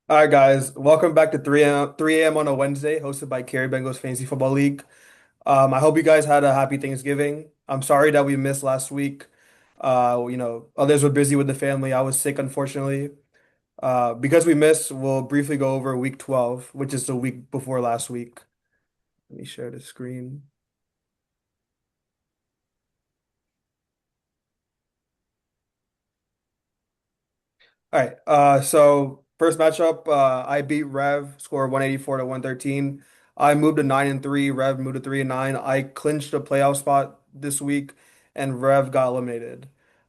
All right, guys. Welcome back to 3 a.m. on a Wednesday, hosted by Cary Bengals Fantasy Football League. I hope you guys had a happy Thanksgiving. I'm sorry that we missed last week. Others were busy with the family. I was sick, unfortunately. Because we missed, we'll briefly go over week 12, which is the week before last week. Let me share the screen. All right. So first matchup, I beat Rev, score 184 to 113. I moved to 9-3. Rev moved to 3-9. I clinched a playoff spot this week, and Rev got eliminated.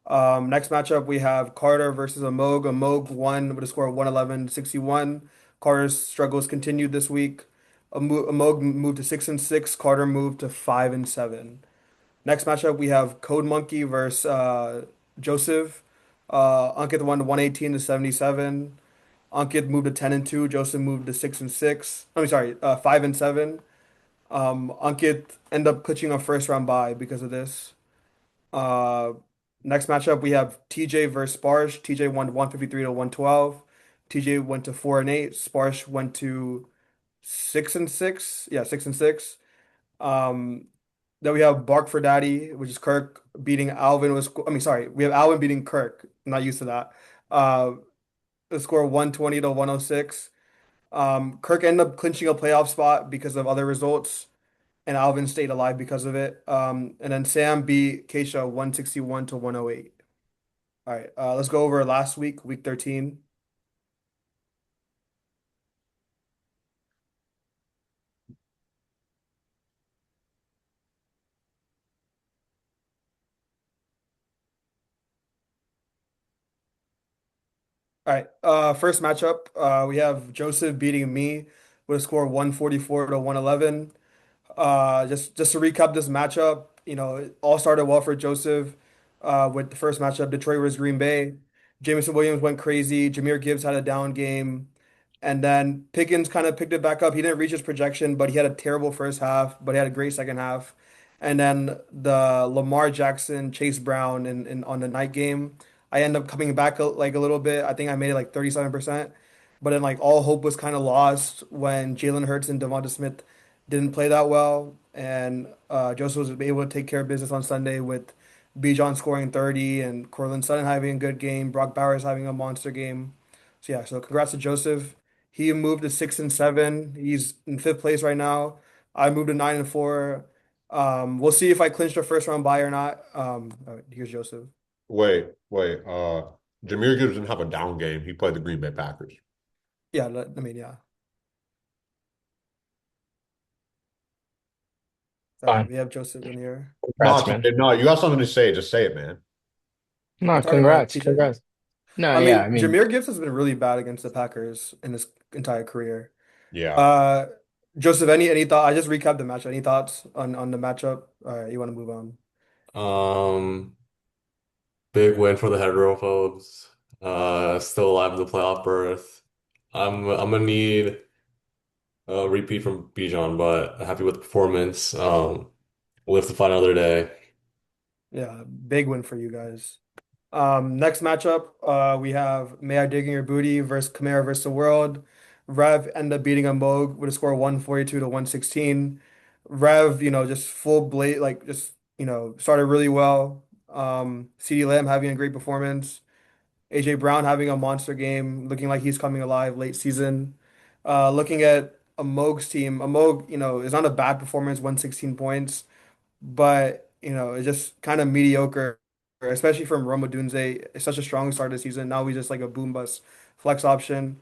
Next matchup, we have Carter versus Amog. Amog won with a score of 111 to 61. Carter's struggles continued this week. Amog moved to 6-6. Carter moved to 5-7. Next matchup, we have Code Monkey versus Joseph. Ankit won 118 to 77. Ankit moved to 10-2. Joseph moved to 6-6. I mean, sorry, 5-7. Ankit ended up pitching a first round bye because of this. Uh, Next matchup, we have TJ versus Sparsh. TJ won 153 to 112. TJ went to 4-8. Sparsh went to 6-6. Yeah, 6-6. Um, then we have Bark for Daddy, which is Kirk beating Alvin was I mean sorry, we have Alvin beating Kirk. I'm not used to that. The score 120 to 106. Kirk ended up clinching a playoff spot because of other results, and Alvin stayed alive because of it. And then Sam beat Keisha 161 to 108. All right, let's go over last week, week 13. All right, first matchup, we have Joseph beating me with a score 144 to 111. Just to recap this matchup, it all started well for Joseph with the first matchup. Detroit versus Green Bay. Jameson Williams went crazy. Jameer Gibbs had a down game. And then Pickens kind of picked it back up. He didn't reach his projection, but he had a terrible first half, but he had a great second half. And then the Lamar Jackson, Chase Brown on the night game, I ended up coming back like a little bit. I think I made it like 37%. But then like all hope was kind of lost when Jalen Hurts and Devonta Smith didn't play that well. And Joseph was able to take care of business on Sunday with Bijan scoring 30 and Cortland Sutton having a good game, Brock Bowers having a monster game. So yeah, so congrats to Joseph. He moved to 6-7. He's in fifth place right now. I moved to 9-4. We'll see if I clinch the first round bye or not. All right, here's Joseph. Wait. Jameer Gibbs didn't have a down game. He played the Green Bay Packers. Yeah, I mean, yeah. All right, Fine. we have Joseph in here. No, Congrats, man. TJ, no, you got something to say. Just say it, man. You're No, talking about congrats. TJ? Congrats. No, I yeah, mean, I mean, Jameer Gibbs has been really bad against the Packers in his entire career. Yeah. Uh, Joseph, any thought? I just recapped the match. Any thoughts on the matchup? All right, you want to move on? Um, Big win for the heterophobes. Still alive in the playoff berth. I'm gonna need a repeat from Bijan, but happy with the performance. Live to fight another day. Yeah, big win for you guys. Next matchup, we have May I Dig in Your Booty versus Chimera versus the World. Rev ended up beating a Moog with a score of 142 to 116. Rev, just full blade, like just, started really well. CeeDee Lamb having a great performance. AJ Brown having a monster game, looking like he's coming alive late season. Looking at a Moog's team, a Moog, is not a bad performance, 116 points, but it's just kind of mediocre, especially from Roma Dunze. It's such a strong start of the season. Now he's just like a boom bust flex option.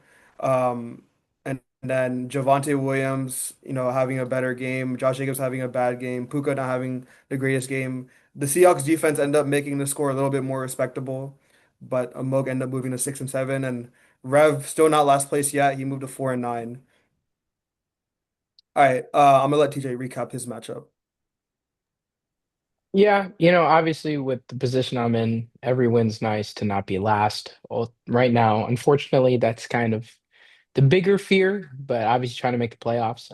And then Javonte Williams, having a better game. Josh Jacobs having a bad game. Puka not having the greatest game. The Seahawks defense ended up making the score a little bit more respectable, but Moog ended up moving to 6-7, and Rev still not last place yet. He moved to 4-9. All right, I'm gonna let TJ recap his matchup. yeah, obviously with the position I'm in, every win's nice to not be last. Well, right now, unfortunately, that's kind of the bigger fear, but obviously trying to make the playoffs.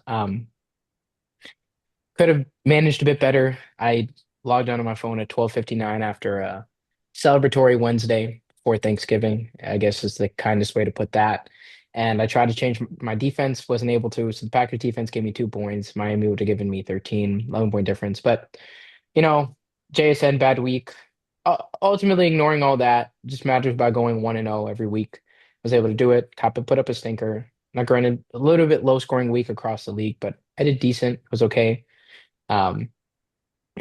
Could have managed a bit better. I logged on my phone at 12:59 after a celebratory Wednesday before Thanksgiving, I guess is the kindest way to put that. And I tried to change my defense, wasn't able to. So the Packers defense gave me 2 points. Miami would have given me 13, 11 point difference. But, you know, JSN, bad week. Ultimately, ignoring all that, just matters by going 1-0 every week. Was able to do it. Kappa put up a stinker. Now, granted, a little bit low scoring week across the league, but I did decent. Was okay. Um,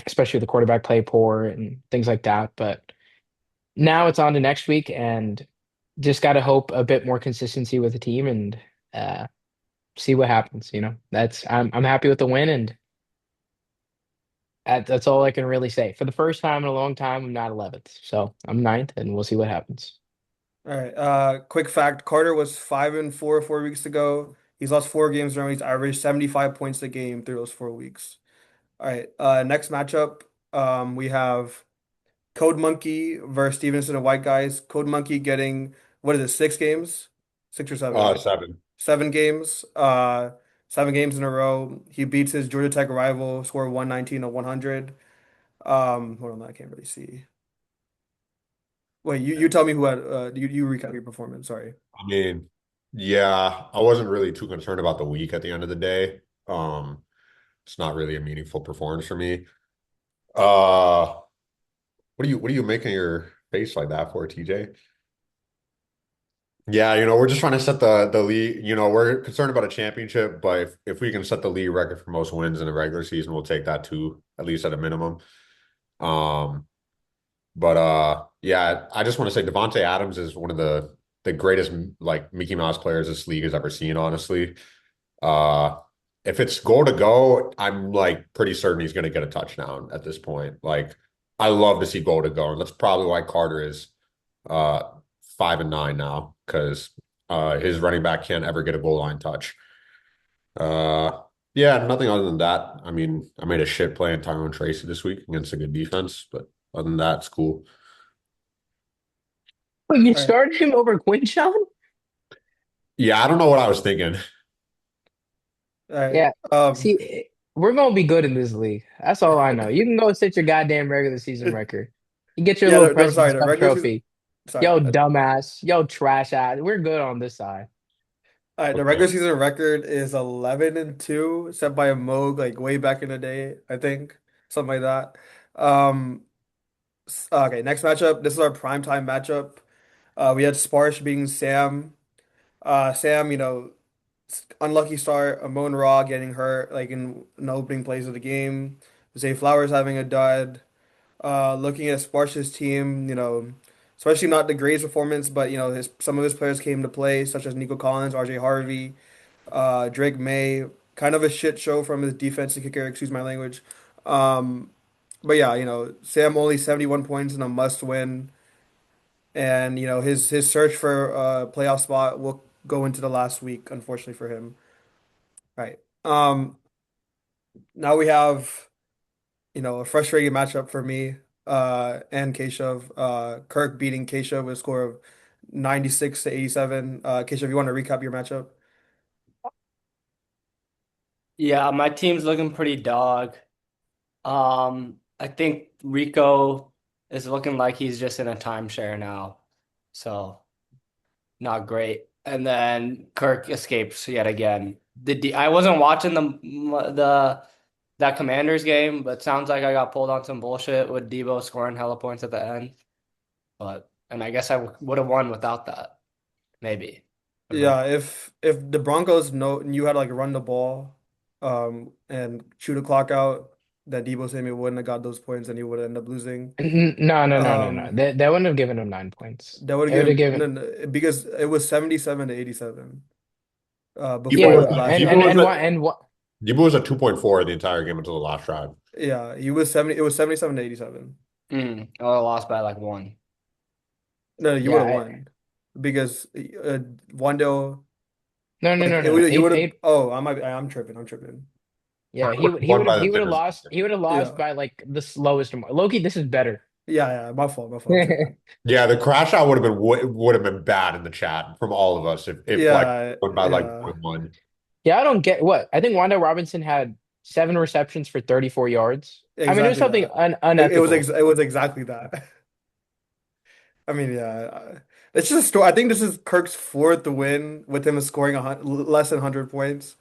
Especially with the quarterback play poor and things like that. But now it's on to next week and just got to hope a bit more consistency with the team and uh, see what happens. I'm happy with the win and that's all I can really say. For the first time in a long time, I'm not 11th, so I'm ninth, and we'll see what happens. All right. Quick fact: Carter was 5-4 4 weeks ago. He's lost 4 games in a row. He's averaged 75 points a game through those 4 weeks. All right. Next matchup, we have Code Monkey versus Stevenson and White Guys. Code Monkey getting what is it? 6 games, 6 or 7? 7. 7 games. 7 games in a row. He beats his Georgia Tech rival, score 119 to 100. Hold on, I can't really see. Wait, you tell me who had you recap your performance. Sorry. I mean, yeah, I wasn't really too concerned about the week at the end of the day. It's not really a meaningful performance for me. Uh, what are you making your face like that for, TJ? Yeah, we're just trying to set the league. We're concerned about a championship, but if we can set the league record for most wins in the regular season, we'll take that too, at least at a minimum. Um, but yeah, I just want to say Devontae Adams is one of the greatest like Mickey Mouse players this league has ever seen, honestly. Uh, if it's goal to go, I'm like pretty certain he's going to get a touchdown at this point. Like, I love to see goal to go, and that's probably why Carter is uh 5-9 now because his running back can't ever get a goal line touch. Yeah, nothing other than that. I mean, I made a shit play in Tyrone Tracy this week against a good defense, but other than that, it's cool. Wait, you All right. started him over Quinshon? Yeah, I don't know what I was thinking. All right. Yeah. See, we're gonna be good in this league. That's all I know. You can go set your goddamn regular season record. You get your Yeah, little sorry, President's the Cup regular season. trophy. Sorry. Yo, dumbass. Yo, trash ass. We're good on this side. All right, the Okay. regular season record is 11-2, set by a Moog like way back in the day, I think, something like that. Okay, next matchup. This is our primetime matchup. We had Sparsh being Sam. Sam, unlucky start. Amon Ra getting hurt like in the opening plays of the game. Zay Flowers having a dud. Looking at Sparsh's team, especially not the greatest performance, but his some of his players came to play, such as Nico Collins, RJ Harvey, Drake May. Kind of a shit show from his defensive kicker, excuse my language. Um, but yeah, Sam only 71 points in a must win, and his search for a playoff spot will go into the last week, unfortunately for him. Right. Now we have. A frustrating matchup for me and Keshav. Kirk beating Keshav with a score of 96 to 87. Keshav, you want to recap your matchup? Yeah, my team's looking pretty dog. I think Rico is looking like he's just in a timeshare now. So not great. And then Kirk escapes yet again. I wasn't watching the that Commanders game, but sounds like I got pulled on some bullshit with Debo scoring hella points at the end. And I guess I would have won without that, maybe. I don't know. Yeah, if the Broncos know you had to like run the ball and shoot a clock out, that Debo Samuel wouldn't have got those points and he would end up losing. No, no, no, no, no. Um They wouldn't have given him 9 points. that would It have would have given given, no, no, because it was 77 to 87 Debo yeah, before was the a, last and Debo and was and drive. what a, and what? Debo was a 2.4 the entire game until the last drive. Yeah, he was 70 it was 77 to 87. Oh, I lost by like one. No, you would Yeah, have won because Wando. no, no, Like no, it no, no. would, you Eight, would have. eight. Oh, I'm tripping. I'm tripping. Yeah, he would, he Won would have, by the he would have thinnest lost. margin. He would have lost Yeah, by like the slowest. Loki, this is better. yeah. My fault. My fault. I'm tripping. Yeah, the crash out would have been bad in the chat from all of us if like Yeah, went by like yeah. 0.1. Yeah, I don't get what. I think Wanda Robinson had 7 receptions for 34 yards. I mean, it was Exactly something that. It was unethical. it was exactly that. I mean, yeah. It's just a story. I think this is Kirk's fourth win with him scoring less than 100 points.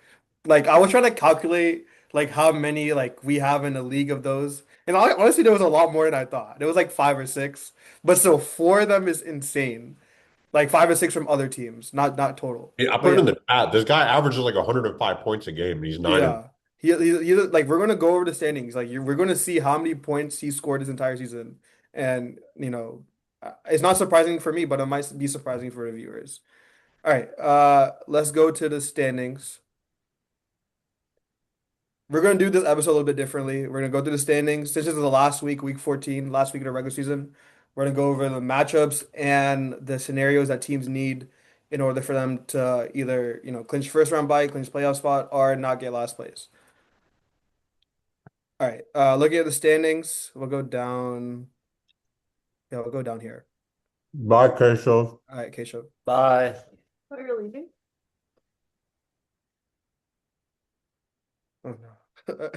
Like I was trying to calculate like how many like we have in the league of those, and honestly, there was a lot more than I thought. There was like five or six, but still, four of them is insane. Like five or six from other teams, not total. Yeah, I But put it in yeah, the chat. This guy averages like 105 points a game, and he's 9 and yeah. Like we're gonna go over the standings. Like we're gonna see how many points he scored this entire season, and it's not surprising for me, but it might be surprising for the viewers. All right, let's go to the standings. We're gonna do this episode a little bit differently. We're gonna go through the standings. This is the last week, week 14, last week of the regular season. We're gonna go over the matchups and the scenarios that teams need in order for them to either, clinch first round bye, clinch playoff spot, or not get last place. All right, looking at the standings, we'll go down. Yeah, we'll go down here. Bye, Kershaw. All right, Keisha. Bye. Oh, you're leaving? Oh no.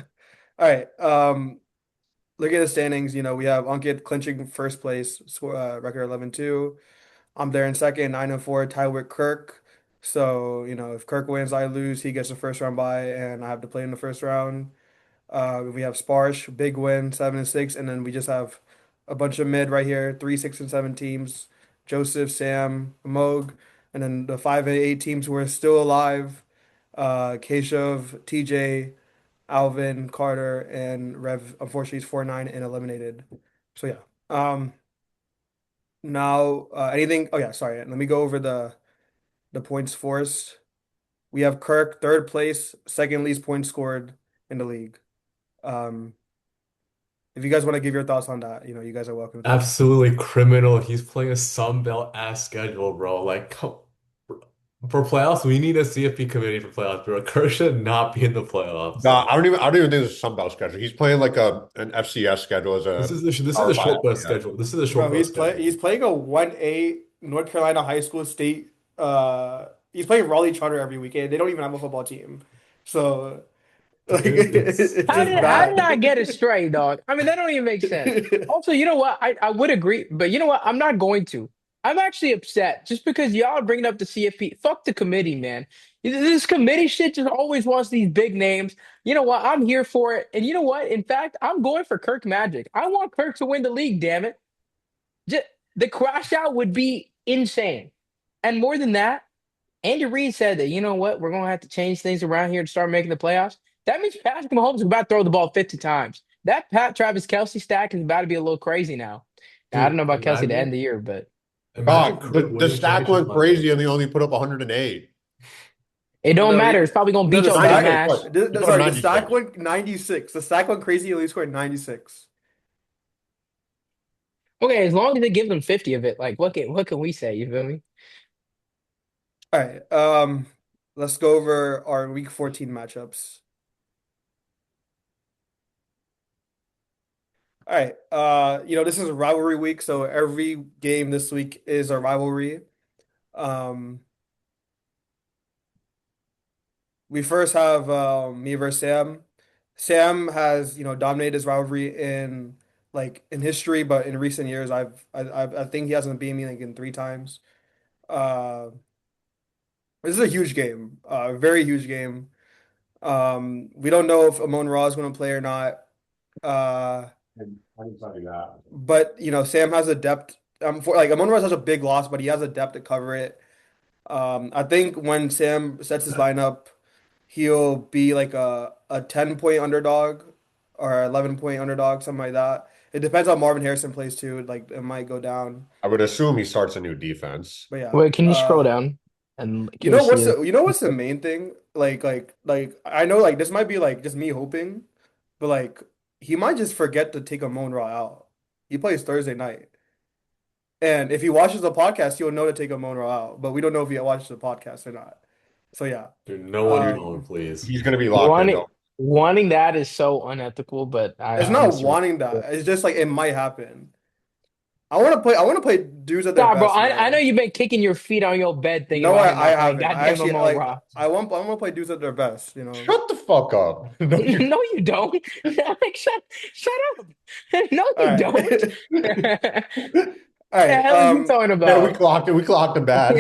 All right. Look at the standings. We have Ankit clinching first place, score, record 11-2. I'm there in second, 9-4, tied with Kirk. So, if Kirk wins, I lose, he gets the first round bye, and I have to play in the first round. We have Sparsh, big win, 7-6, and then we just have a bunch of mid right here, 3, 6, and 7 teams. Joseph, Sam, Moog, and then the 5 and 8 teams who are still alive. Keshav, TJ, Alvin, Carter, and Rev. Unfortunately, is 4-9 and eliminated. So yeah. Now, anything? Oh yeah, sorry. Let me go over the points forced. We have Kirk, third place, second least points scored in the league. Um, if you guys want to give your thoughts on that, you guys are welcome to. Absolutely criminal. He's playing a Sun Belt ass schedule, bro. For playoffs, we need a CFP committee for playoffs, bro. Kerr should not be in the playoffs. Nah, I don't even think this is a Sunbelt schedule. He's playing like an FCS schedule as a This is Power a Five short bus FCS. schedule. This is a short Bro, bus schedule. he's playing a 1A North Carolina high school state. He's playing Raleigh Charter every weekend. They don't even have a football team, so like Dude, it's it's How just did bad. I get it straight, dog? I mean, that don't even make sense. Also, you know what? I would agree, but you know what? I'm not going to. I'm actually upset just because y'all are bringing up the CFP. Fuck the committee, man. This committee shit just always wants these big names. You know what? I'm here for it. And you know what? In fact, I'm going for Kirk Magic. I want Kirk to win the league, damn it. Just, the crash out would be insane. And more than that, Andy Reid said that, you know what, we're going to have to change things around here to start making the playoffs. That means Patrick Mahomes is about to throw the ball 50 times. That Pat Travis Kelsey stack is about to be a little crazy now. Now, I don't dude, know about Kelsey to end the year, but imagine God, the, Kirk the winning stack championship went Monday. crazy and they only put up 108. it don't No, matter. It's probably going to no, beat the your dumb stack. 96. ass. What? He put up Sorry, the stack 96. went 96. The stack went crazy. He only scored 96. Okay, as long as they give them 50 of it, like what can we say? You feel me? All right. Let's go over our week 14 matchups. All right. This is a rivalry week, so every game this week is a rivalry. Um, we first have me versus Sam. Sam has, dominated this rivalry in history, but in recent years, I think he hasn't beat me like in three times. Uh, this is a huge game, very huge game. We don't know if Amon Ra is going to play or not. Uh, I can tell you that. but Sam has a depth. For like Amon Ra has a big loss, but he has a depth to cover it. I think when Sam sets his lineup, he'll be like a 10-point underdog or 11-point underdog, something like that. It depends how Marvin Harrison plays too. Like it might go down. I would assume he starts a new defense. But yeah. Wait, can you scroll down and You give know us what's the the main thing? Like I know like this might be like just me hoping, but like he might just forget to take a Moan Raw out. He plays Thursday night. And if he watches the podcast, he'll know to take a Moan Raw out. But we don't know if he watches the podcast or not. So yeah. Dude, no one you know, Um please. He's going to be locked in wanting though. wanting that is so unethical, but it's I'm not assuming. wanting that. It's just like it might happen. I want to play dudes at their Nah, bro, best, I know bro. you've been kicking your feet on your bed thinking No, about him I not playing haven't. I goddamn actually Amon like Ra. I want to play dudes at their best. Shut the fuck up. No, you No, you don't. Like, shut up. No, All you don't. right. All The right. hell is he talking Yeah, we about? clocked it. We clocked him bad.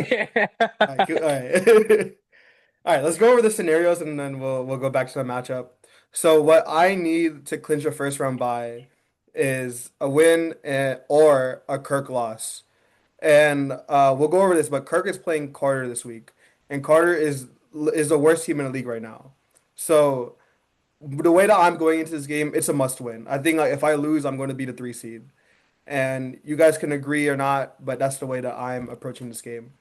All right. All right. All right. Let's go over the scenarios and then we'll go back to the matchup. So what I need to clinch a first round bye is a win or a Kirk loss. And we'll go over this, but Kirk is playing Carter this week, and Carter is the worst team in the league right now. So the way that I'm going into this game, it's a must win. I think like if I lose, I'm going to be the 3 seed, and you guys can agree or not, but that's the way that I'm approaching this game.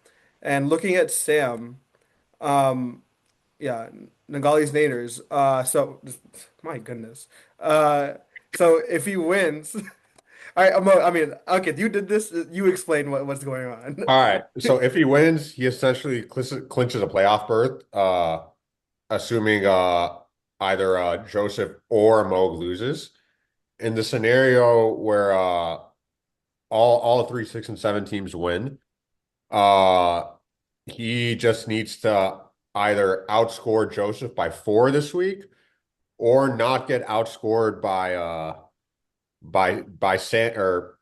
And looking at Sam, um, yeah, Nagali's Naders. My goodness. Uh, so if he wins, all right. I mean, okay, you did this. You explain what's going on. All right. So if he wins, he essentially clinches a playoff berth, assuming either Joseph or Moog loses. In the scenario where all three, 6, and 7 teams win, uh, he just needs to either outscore Joseph by 4 this week or not get outscored by San or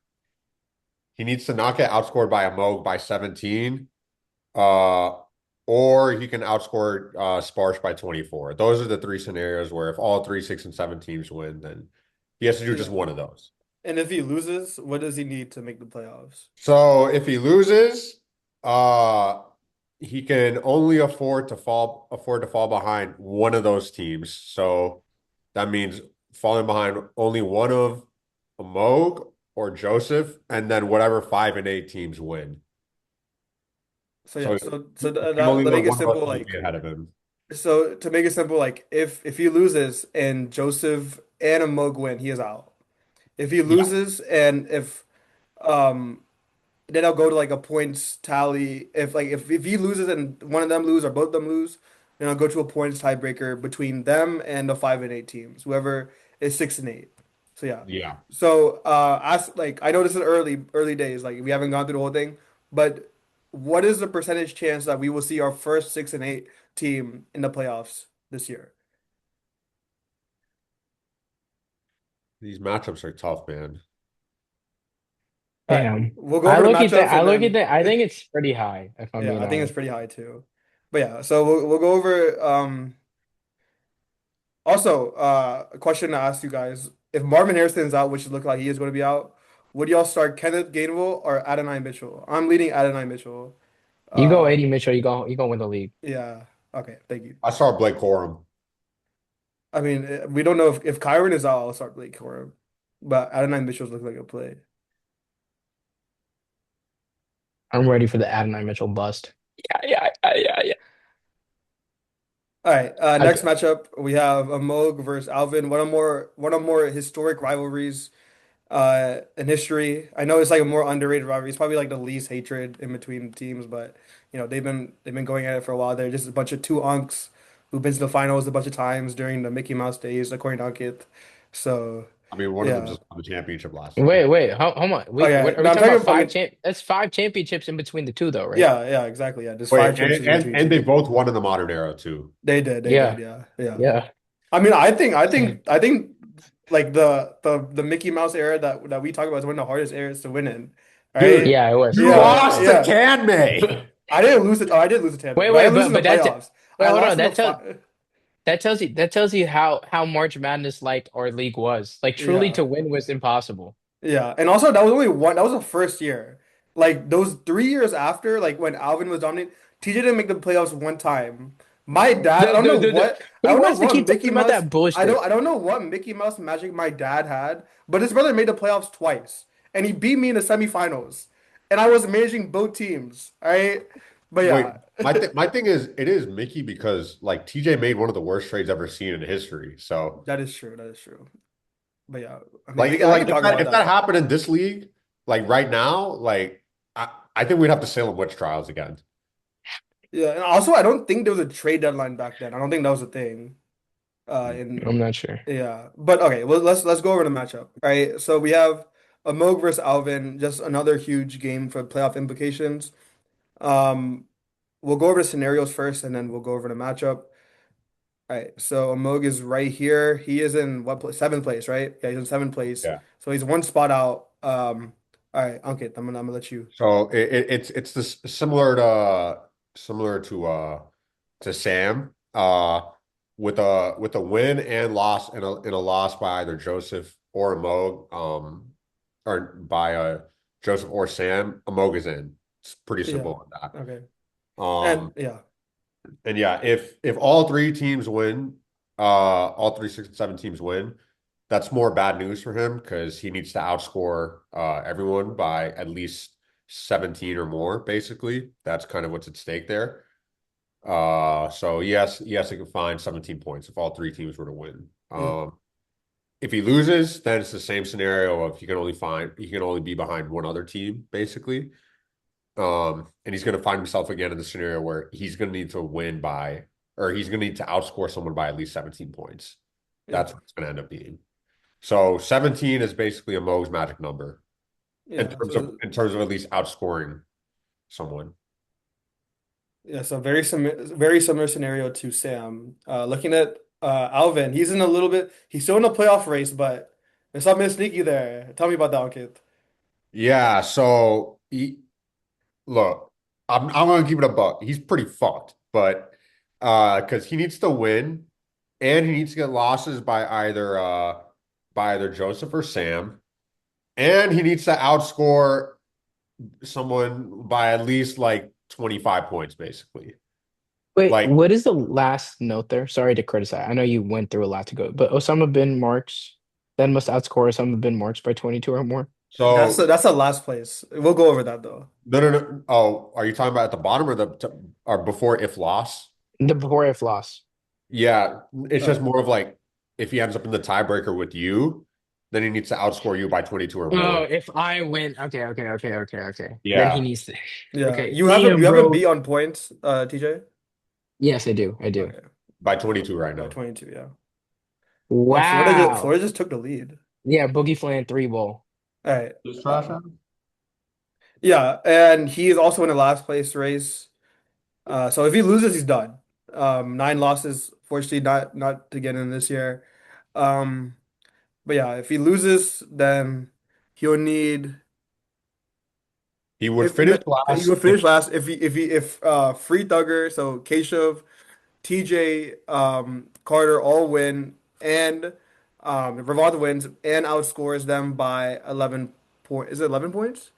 he needs to not get outscored by a Moog by 17. Uh, or he can outscore Sparsh by 24. Those are the 3 scenarios where if all 3, 6, and 7 teams win, then he has to do just Yeah. one of those. And if he loses, what does he need to make the playoffs? So if he loses, uh, he can only afford to fall behind one of those teams. So that means falling behind only one of a Moog or Joseph, and then whatever 5 and 8 teams win. So yeah, So so he can only to let make it one of simple, those teams be like ahead of him. so to make it simple, like if he loses and Joseph and a Mug win, he is out. If he Yeah. loses and if um then I'll go to like a points tally. If he loses and one of them lose or both of them lose, then I'll go to a points tiebreaker between them and the 5 and 8 teams, whoever is 6 and 8. So yeah. Yeah. So as like I know this is early days, like we haven't gone through the whole thing, but what is the percentage chance that we will see our first 6 and 8 team in the playoffs this year? These matchups are tough, man. All right, Damn. we'll go over the matchups I and look at then that. I think it's pretty high, if I'm yeah, being I think it's honest. pretty high too. But yeah, so we'll go over also, a question to ask you guys. If Marvin Harrison's out, which it looks like he is going to be out, would y'all start Kenneth Gainwell or Adonai Mitchell? I'm leading Adonai Mitchell. You go Uh, AD Mitchell, you go win the league. yeah. Okay, thank you. I saw Blake Corum. I mean, we don't know if Kyron is out, I'll start Blake Corum. But Adonai Mitchell's looks like a play. I'm ready for the Adonai Mitchell bust. Yeah. All right, I, next matchup, we have a Moog versus Alvin. One of more historic rivalries in history. I know it's like a more underrated rivalry. It's probably like the least hatred in between teams, but they've been going at it for a while. They're just a bunch of two unks who've been to the finals a bunch of times during the Mickey Mouse days, according to Ankit. So I mean, one of them yeah. just won the championship last year. Wait, hold on. Oh We yeah. what are we No, I'm talking talking. about I mean, that's 5 championships in between the two though, right? yeah, exactly. Yeah, there's Wait, five and, championships in and between and they two. both won in the modern era too. They did. Yeah, Yeah. yeah. I mean, I think like the Mickey Mouse era that we talk about is one of the hardest eras to win in. Right? Dude, Yeah, it was. you It was. Yeah, It lost to was. yeah. Can May. I didn't lose it. Oh, I did lose to Tampa Bay, Wait, but I wait, didn't lose in the but playoffs. wait, I hold lost on. in the five. That tells you how March Madness like our league was. Like truly Yeah. to win was impossible. Yeah. And also that was only one, that was the first year. Like those 3 years after, like when Alvin was dominating, TJ didn't make the playoffs one time. My dad, I Who don't know wants to what keep Mickey talking about Mouse, that bullshit? I don't know what Mickey Mouse magic my dad had, but his brother made the playoffs twice. And he beat me in the semifinals. And I was managing both teams. All right. But Wait, yeah. my thing is it is Mickey because like TJ made one of the worst trades ever seen in history. So That is true. That is true. But yeah, I mean, like I like can talk about if that that. happened in this league, like right now, like I think we'd have to Salem witch trials again. Yeah, and also I don't think there was a trade deadline back then. I don't think that was a thing. In I'm not sure. Yeah, but okay. Well, let's go over the matchup. All right, so we have a Moog versus Alvin, just another huge game for playoff implications. Um, we'll go over the scenarios first, and then we'll go over the matchup. All right, so Moog is right here. He is in what place? Seventh place, right? Yeah, he's in seventh place. Yeah. So he's one spot out. All right, okay, I'm gonna let you. So it's this similar to Sam with a win and loss in a loss by either Joseph or Amog or by Joseph or Sam. Amog is in. It's pretty Yeah. simple on Okay. that. And yeah, And yeah, if all three teams win, all three, 6 and 7 teams win, that's more bad news for him because he needs to outscore everyone by at least 17 or more, basically. That's kind of what's at stake there. So yes, he can find 17 points if all three teams were to win. yeah, If he loses, then it's the same scenario of he can only be behind one other team, basically. And he's going to find himself again in the scenario where he's going to need to win by, or he's going to need to outscore someone by at least 17 points. That's yeah, what it's going to end up being. So 17 is basically a Mo's magic number yeah. So in terms of at least outscoring someone. yeah, so very similar scenario to Sam. Looking at Alvin, he's in a little bit. He's still in a playoff race, but there's something sneaky there. Tell me about that one, kid. Yeah, so look, I'm going to give it a buck. He's pretty fucked, but because he needs to win and he needs to get losses by either Joseph or Sam, and he needs to outscore someone by at least like 25 points, basically. Wait, Like, what is the last note there? Sorry to criticize. I know you went through a lot to go, but Osama bin Marks then must outscore Osama bin Marks by 22 or more. so That's the last place. We'll go over that though. no. Oh, are you talking about at the bottom or or before if loss? The before if loss. Yeah, it's All just right. more of like if he ends up in the tiebreaker with you, then he needs to outscore you by 22 or Oh, more. if I win, okay. Then he Yeah, needs to. Yeah, Okay, damn, you have him bro. beat on points, TJ. Yes, I do. I do. Okay, by 22 right by now. 22. Yeah. Yeah. Wow. Florida just took the lead. Yeah, Boogie Flan three ball. All right. Who's trash Uh, out? yeah, and he is also in the last place race. So if he loses, he's done. Nine losses, fortunately, not to get in this year. Um, but yeah, if he loses, then he'll need He would if finish he last will finish last if Free Thugger, so Keshav, TJ, Carter all win and Ravon wins and outscores them by 11 point. Is it 11 points?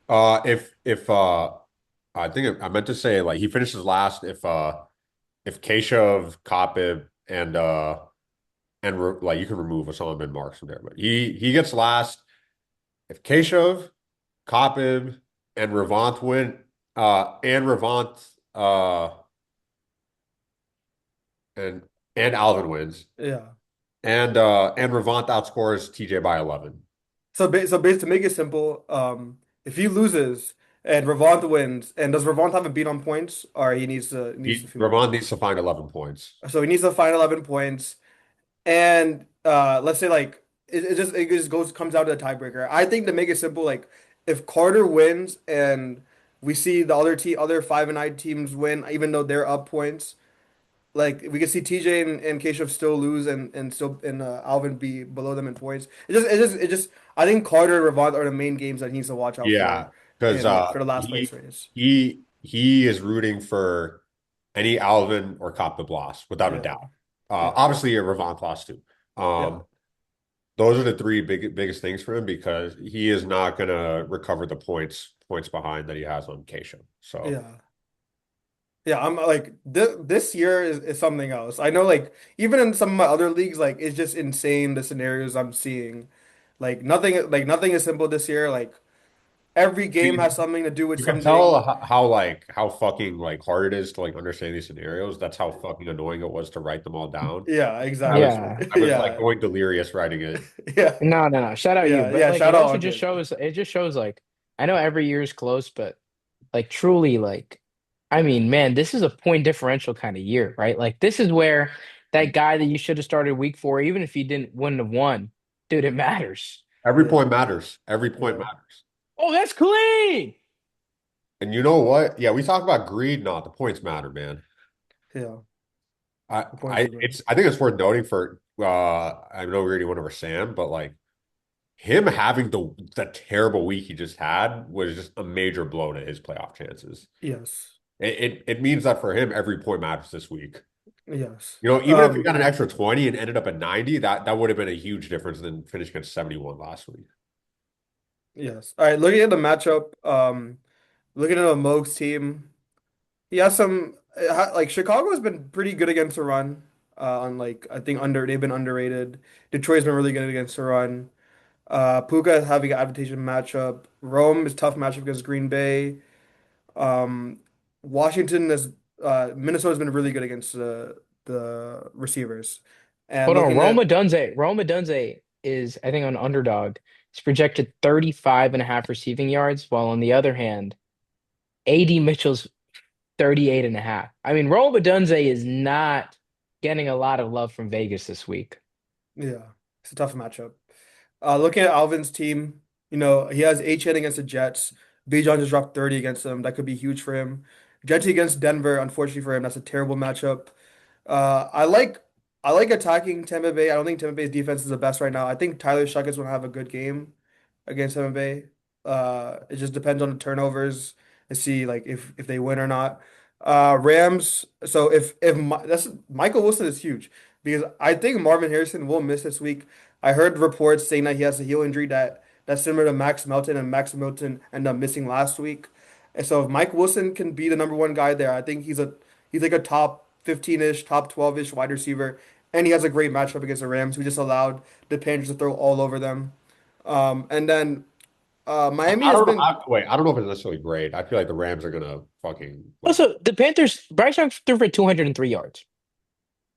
if I think I meant to say like he finishes last if Keshav, Kopib, and like you can remove Osama bin Marks from there, but he gets last if Keshav, Kopib, and Revant win, and Revant and and Alvin wins, Yeah. and Revant outscores TJ by 11. To make it simple, if he loses and Ravon wins, and does Ravon have a beat on points, or he needs to Revant needs to find 11 points. so he needs to find 11 points, and let's say like it just goes comes down to the tiebreaker. I think to make it simple, like if Carter wins and we see the other 5 and 9 teams win, even though they're up points, like we can see TJ and Keshav still lose and Alvin be below them in points. It just I think Carter and Ravon are the main games that he needs to watch out Yeah, for because in for the last place race. he is rooting for any Alvin or Cop the Bloss without a Yeah, doubt. yeah, Obviously a Revant loss too. yeah, Um, those are the three biggest things for him because he is not going to recover the points behind that he has on Keisha. So yeah. Yeah, I'm like this year is something else. I know like even in some of my other leagues, like it's just insane the scenarios I'm seeing. Like nothing is simple this year. Like every game you, has something to do with you can tell something. how fucking like hard it is to like understand these scenarios. That's how fucking annoying it was to write them all down. Yeah, exactly. Yeah. I was like Yeah. going delirious writing it. Yeah. No. Shout out you. Yeah. But Yeah. like Shout it out also just Ankit. shows like I know every year is close, but like truly like I mean, man, this is a point differential kind of year, right? Like this is where that guy that you should have started week four, even if he wouldn't have won, dude, it matters. Every Yeah. point matters. Every point Yeah. matters. Oh, that's clean. And you know what? Yeah, we talk about greed, not the points matter, man. Yeah. I The points do matter. I think it's worth noting for I know we already went over Sam, but like him having the terrible week he just had was just a major blow to his playoff chances. Yes. It means that for him, every point matters this week. Yes. Even if he got an extra 20 and ended up at 90, that would have been a huge difference than finishing at 71 last week. Yes. All right, looking at the matchup, looking at a Moog's team, he has some like Chicago has been pretty good against the run. On like I think they've been underrated. Detroit's been really good against the run. Puka is having an advantageous matchup. Rome is tough matchup against Green Bay. Um, Washington is Minnesota's been really good against the receivers. And Hold on, looking Roma at Dunze. Roma Dunze is, I think, on underdog. It's projected 35.5 receiving yards, while on the other hand, AD Mitchell's 38.5. I mean, Roma Dunze is not getting a lot of love from Vegas this week. yeah, it's a tough matchup. Looking at Alvin's team, he has H-N against the Jets. Bijan just dropped 30 against them. That could be huge for him. Jets against Denver, unfortunately for him, that's a terrible matchup. Uh, I like I like attacking Tampa Bay. I don't think Tampa Bay's defense is the best right now. I think Tyler Shuggar's gonna have a good game against Tampa Bay. It just depends on the turnovers to see like if they win or not. Rams. So that's Michael Wilson is huge because I think Marvin Harrison will miss this week. I heard reports saying that he has a heel injury that's similar to Max Melton, and Max Melton ended up missing last week. And so if Mike Wilson can be the number one guy there, I think he's like a top 15-ish, top 12-ish wide receiver, and he has a great matchup against the Rams, who just allowed the Panthers to throw all over them. And then Miami I has don't know. been I don't know if it's necessarily great. I feel like the Rams are gonna fucking like. Also, the Panthers, Bryce Young threw for 203 yards.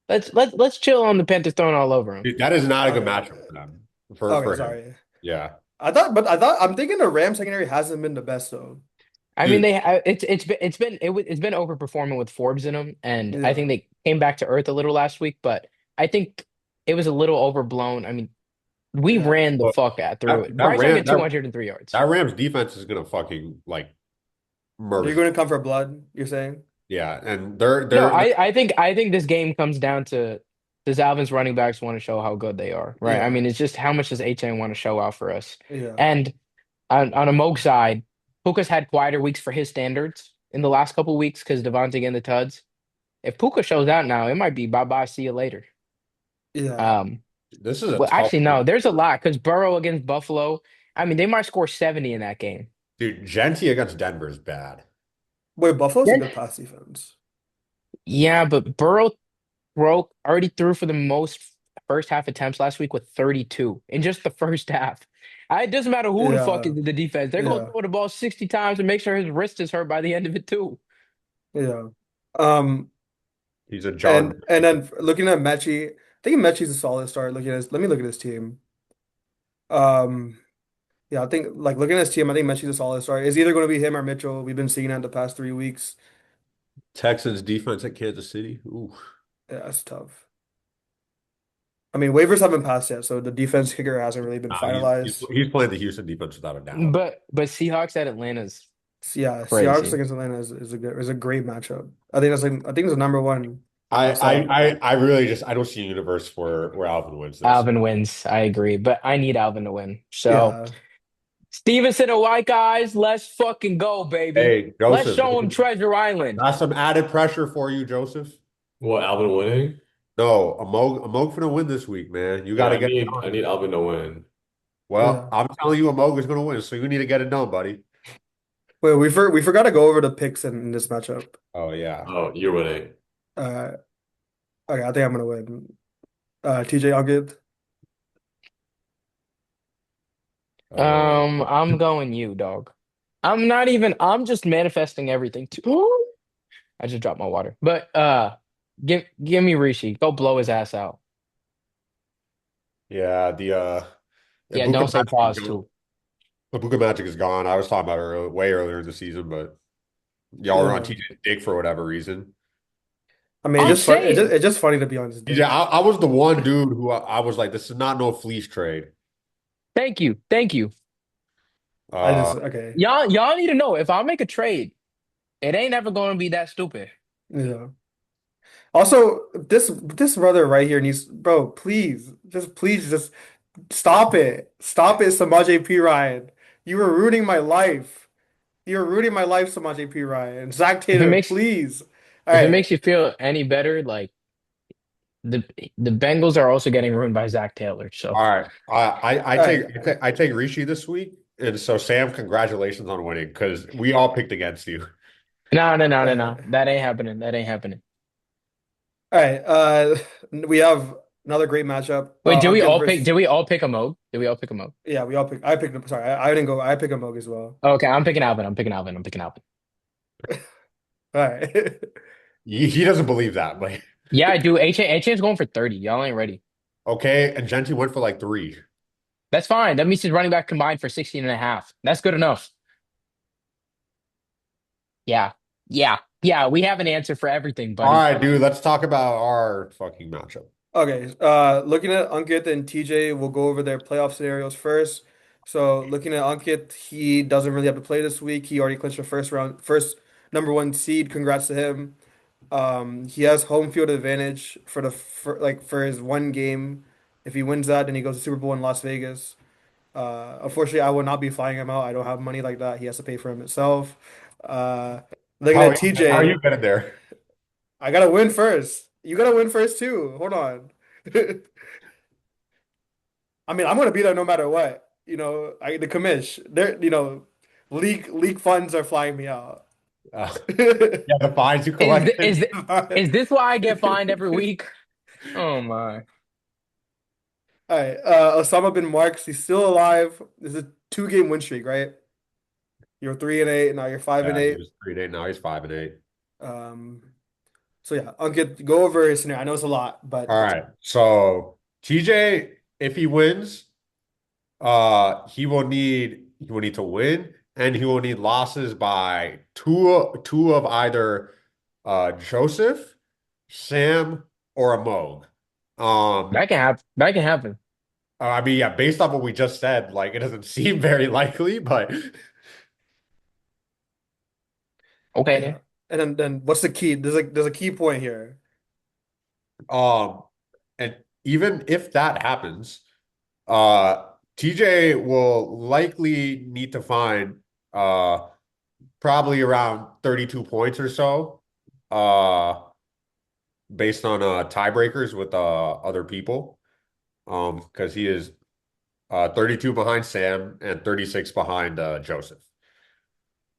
Let's chill on the Panthers throwing all over him. Dude, that is not a good okay. matchup for them. For Okay, him. sorry. Yeah. I'm thinking the Rams secondary hasn't been the best though. I mean, Dude, it's been overperforming with Forbes in them, and I Yeah, think they came back to earth a little last week, but I think it was a little overblown. I mean, we yeah. ran the look, fuck out through that it. that Bryce Young Ram had 203 yards. that Rams defense is gonna fucking like They're murder. going to come for blood, you're saying? Yeah, and they're No, they're I think this game comes down to does Alvin's running backs want to show how good they are, right? I Yeah, mean, it's just how much does HN want to show out for us? yeah, And on a Moog side, Puka's had quieter weeks for his standards in the last couple weeks because Devontae getting the tuds. If Puka shows out now, it might be bye bye, see you later. yeah, Um, this is a well, tough actually, one. no, there's a lot because Burrow against Buffalo. I mean, they might score 70 in that game. Dude, Genti against Denver is bad. Wait, Buffalo's a Then, good pass defense. yeah, but Burrow broke already threw for the most first half attempts last week with 32 in just the first half. It doesn't matter who the fuck Yeah, is in the defense. They're gonna yeah, throw the ball 60 times and make sure his wrist is hurt by the end of it too. yeah. Um, He's a John. and then looking at Mechie, I think Mechie's a solid start. Let me look at his team. Um, yeah, I think like looking at his team, I think Mechie's a solid start. It's either going to be him or Mitchell. We've been seeing that the past 3 weeks. Texans defense at Kansas City. Ooh. Yeah, that's tough. I mean, waivers haven't passed yet, so the defense kicker hasn't really been Nah, finalized. he's playing the Houston defense without a doubt. But Seahawks at Atlanta's So, yeah, Seahawks crazy. against Atlanta is a great matchup. I think it's the number one I I side. I really just I don't see a universe where Alvin wins this. Alvin wins. I agree, but I need Alvin to win. So Yeah, Stevenson and White guys, let's fucking go, baby. Hey, Let's Joseph, show him Treasure Island. that's some added pressure for you, Joseph. What, Alvin winning? No, Amog finna win this week, man. You got Yeah, to I get it need I done. need Alvin to win. Well, yeah. I'm telling you, Amog is gonna win, so you need to get it done, buddy. Wait, we forgot to go over the picks in this matchup. Oh yeah. Oh, you're winning. Uh, okay, I think I'm gonna win. TJ, I'll give. Uh, I'm going you, dog. I'm not even, I'm just manifesting everything too. I just dropped my water. But give me Rishi. Go blow his ass out. yeah, Yeah, Ibuka don't say Magic is pause gone. too. Ibuka Magic is gone. I was talking about it way earlier in the season, but y'all were on Yeah, TJ's dick for whatever reason. I mean, I'm it's just fun. saying, It's just funny to be on his TJ, dick. I was the one dude who I was like, this is not no fleece trade. thank you. Thank you. I Uh, just okay. Y'all need to know if I make a trade, it ain't ever gonna be that stupid. Yeah. Also, this brother right here needs, bro, please, just Stop it. Stop it, Samaje P. Ryan. You were ruining my life. You're ruining my life, Samaje P. Ryan. Zach If it Taylor, makes please. All if it right. makes you feel any better, like the the Bengals are also getting ruined by Zach Taylor. So All right. I All take right. I take Rishi this week. And so Sam, congratulations on winning because we all picked against you. no, no, no, All no, no. right. That ain't happening. That ain't happening. All right. We have another great matchup. Wait, Ankit versus did we all pick a Moog? Did we all pick a Moog? yeah, we all picked. I picked him. Sorry, I didn't go. I picked a Moog as well. Okay, I'm picking Alvin. I'm picking Alvin. I'm picking Alvin. All right. He doesn't believe that, but Yeah, I do. HA is going for 30. Y'all ain't ready. okay. And Genti went for like three. That's fine. That means his running back combined for 16 and a half. That's good enough. Yeah. Yeah. Yeah. We have an answer for everything, All buddy. right, dude. Let's talk about our fucking matchup. Okay. Looking at Ankit and TJ, we'll go over their playoff scenarios first. So looking at Ankit, he doesn't really have to play this week. He already clinched the first number one seed. Congrats to him. He has home field advantage for his one game. If he wins that, then he goes to Super Bowl in Las Vegas. Unfortunately, I will not be flying him out. I don't have money like that. He has to pay for himself. Uh, Looking at How are you TJ, getting there? I gotta win first. You gotta win first too. Hold on. I mean, I'm gonna be there no matter what. The commish, league funds are flying me out. Yeah, the fines you Is collected. is this why I get fined every week? Oh my. All right, Osama bin Marks, he's still alive. This is a two-game win streak, right? You're 3-8, now you're five and Yeah, he eight. was 3 days. Now he's 5-8. Um, so yeah, Ankit, go over his scenario. I know it's a lot, but All right. So TJ, if he wins, he will need to win, and he will need losses by two of either Joseph, Sam, or a Moog. Um, That can happen. That can happen. I mean, yeah, based on what we just said, like it doesn't seem very likely, but Okay yeah. then. And then what's the key? There's a key point here. um, and even if that happens, uh, TJ will likely need to find uh probably around 32 points or so, uh, based on tiebreakers with other people. Because he is 32 behind Sam and 36 behind Joseph.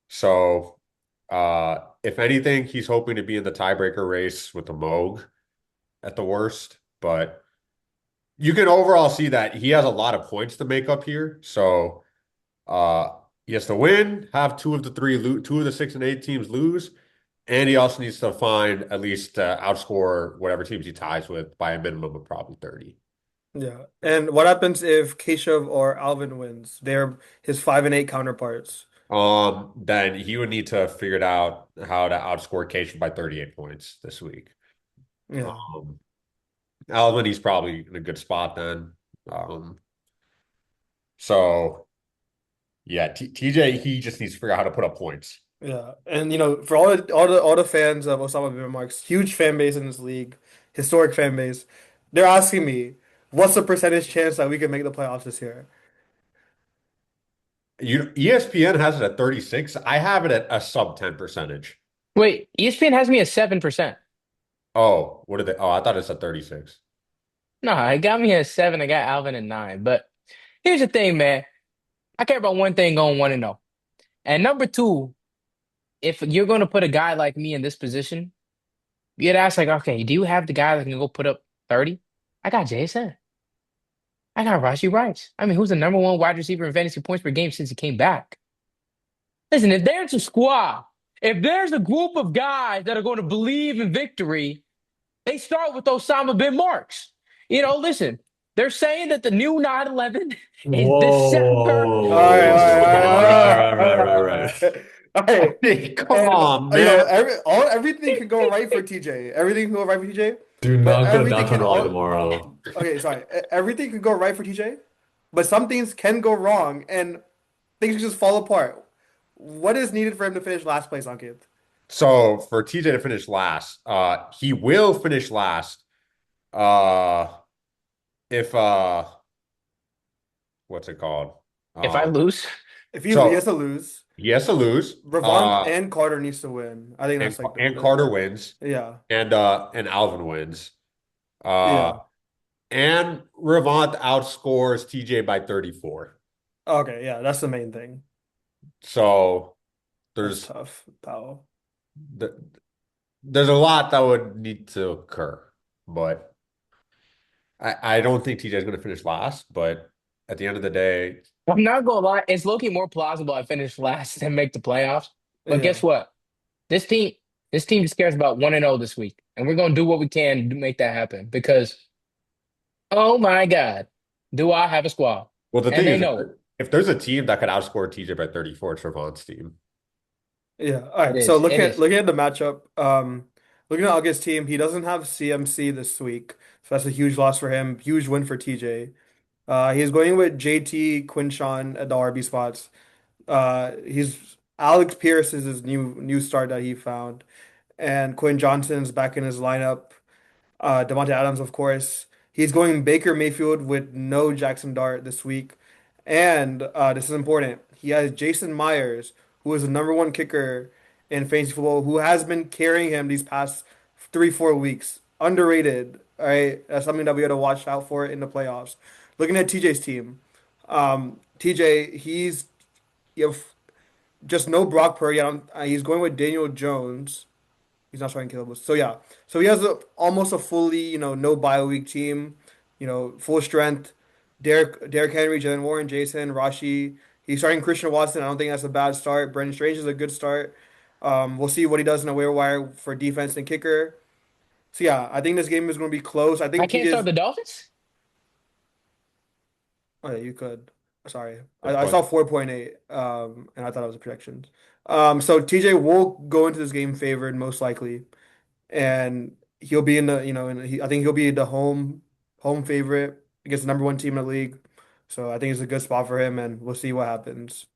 So, if anything, he's hoping to be in the tiebreaker race with the Moog at the worst. But you can overall see that he has a lot of points to make up here. So, uh, he has to win, have two of the 6 and 8 teams lose, and he also needs to find at least outscore whatever teams he ties with by a minimum of probably 30. Yeah. And what happens if Keshav or Alvin wins? They're his 5-8 counterparts. Then he would need to figure it out how to outscore Case by 38 points this week. Yeah. Um, Alvin, he's probably in a good spot then. Um, so yeah, TJ, he just needs to figure out how to put up points. Yeah. And for all the fans of Osama bin Marks, huge fan base in this league, historic fan base, they're asking me, what's the percentage chance that we can make the playoffs this year? ESPN has it at 36. I have it at a sub 10 percentage. Wait, ESPN has me at 7%. Oh, what did they? Oh, I thought it's at 36. No, it got me at 7. I got Alvin at 9. But here's the thing, man. I care about one thing going 1-0. And number two, if you're going to put a guy like me in this position, you'd ask, like, okay, do you have the guy that can go put up 30? I got Jason. I got Rashi Rice. I mean, who's the number one wide receiver in fantasy points per game since he came back? Listen, if there's a squad, if there's a group of guys that are going to believe in victory, they start with Osama bin Marks. Listen, they're saying that the new 9/11 is December. All right, all right, all Whoa. right, all right, all Right. right, all right. Come And on, man. everything can go right for TJ. Everything can go right for TJ, Do but not go to everything downtown can Raleigh all. tomorrow. Okay, sorry. Everything can go right for TJ, but some things can go wrong, and things can just fall apart. What is needed for him to finish last place on Kid? So for TJ to finish last, he will finish last. Uh, if what's it called? If I Um, lose, If he has so to lose, he has to lose. Ravant and Carter needs to win. I think that's like And Carter wins, yeah, and Alvin wins. yeah. Uh, and Ravant outscores TJ by 34. Okay, yeah, that's the main thing. So That's there's tough, pal. th- there's a lot that would need to occur, but I don't think TJ is going to finish last. But at the end of the day, I'm not gonna lie, it's looking more plausible I finish last and make the playoffs. But guess Yeah, what? This team, this team just cares about 1-0 this week, and we're gonna do what we can to make that happen. Because oh my God, do I have a squad? well, the And thing they is, know it. if there's a team that could outscore TJ by 34, it's Ravant's team. yeah. All It right. So is. It is. looking at the matchup, looking at August's team, he doesn't have CMC this week, so that's a huge loss for him. Huge win for TJ. He's going with JT Quinshawn at the RB spots. He's Alex Pierce is his new start that he found, and Quinn Johnson's back in his lineup. Devontae Adams, of course. He's going Baker Mayfield with no Jackson Dart this week. And this is important. He has Jason Myers, who is the number one kicker in fantasy football, who has been carrying him these past 3, 4 weeks. Underrated. All right. That's something that we got to watch out for in the playoffs. Looking at TJ's team, TJ, you have just no Brock Purdy. He's going with Daniel Jones. He's not starting Caleb Wilson. So yeah, so he has almost a fully no bye week team, full strength. Derrick Henry, Jalen Warren, Jason, Rashi. He's starting Christian Watson. I don't think that's a bad start. Brendan Strange is a good start. We'll see what he does in the waiver wire for defense and kicker. So yeah, I think this game is going to be close. I I think can't start TJ's. the Dolphins. Oh yeah, you could. Sorry, Good I saw question. 4.8, and I thought it was a projection. So TJ will go into this game favored most likely. And he'll be in the I think he'll be the home favorite against the number one team in the league. So I think it's a good spot for him, and we'll see what happens.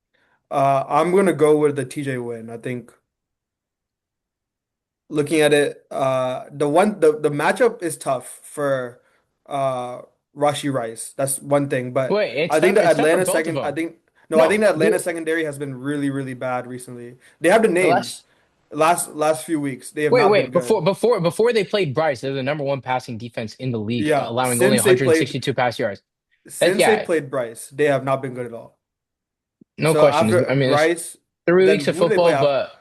I'm gonna go with the TJ win. I think looking at it, the matchup is tough for uh Rashi Rice. That's one thing, but Wait, it's I think tough. the It's tough for Atlanta both of second. I them. think no, I think No, the Atlanta dude. secondary has been really really bad recently. They have the The names. last. Last few weeks, they have Wait, not been wait. Before, good. before, before they played Bryce, they're the number one passing defense in the league, Yeah, allowing only 162 pass yards. That's since they yeah, played Bryce, they have not been good at all. no So question. after I mean, it's Bryce, 3 weeks then of who do they play football, after?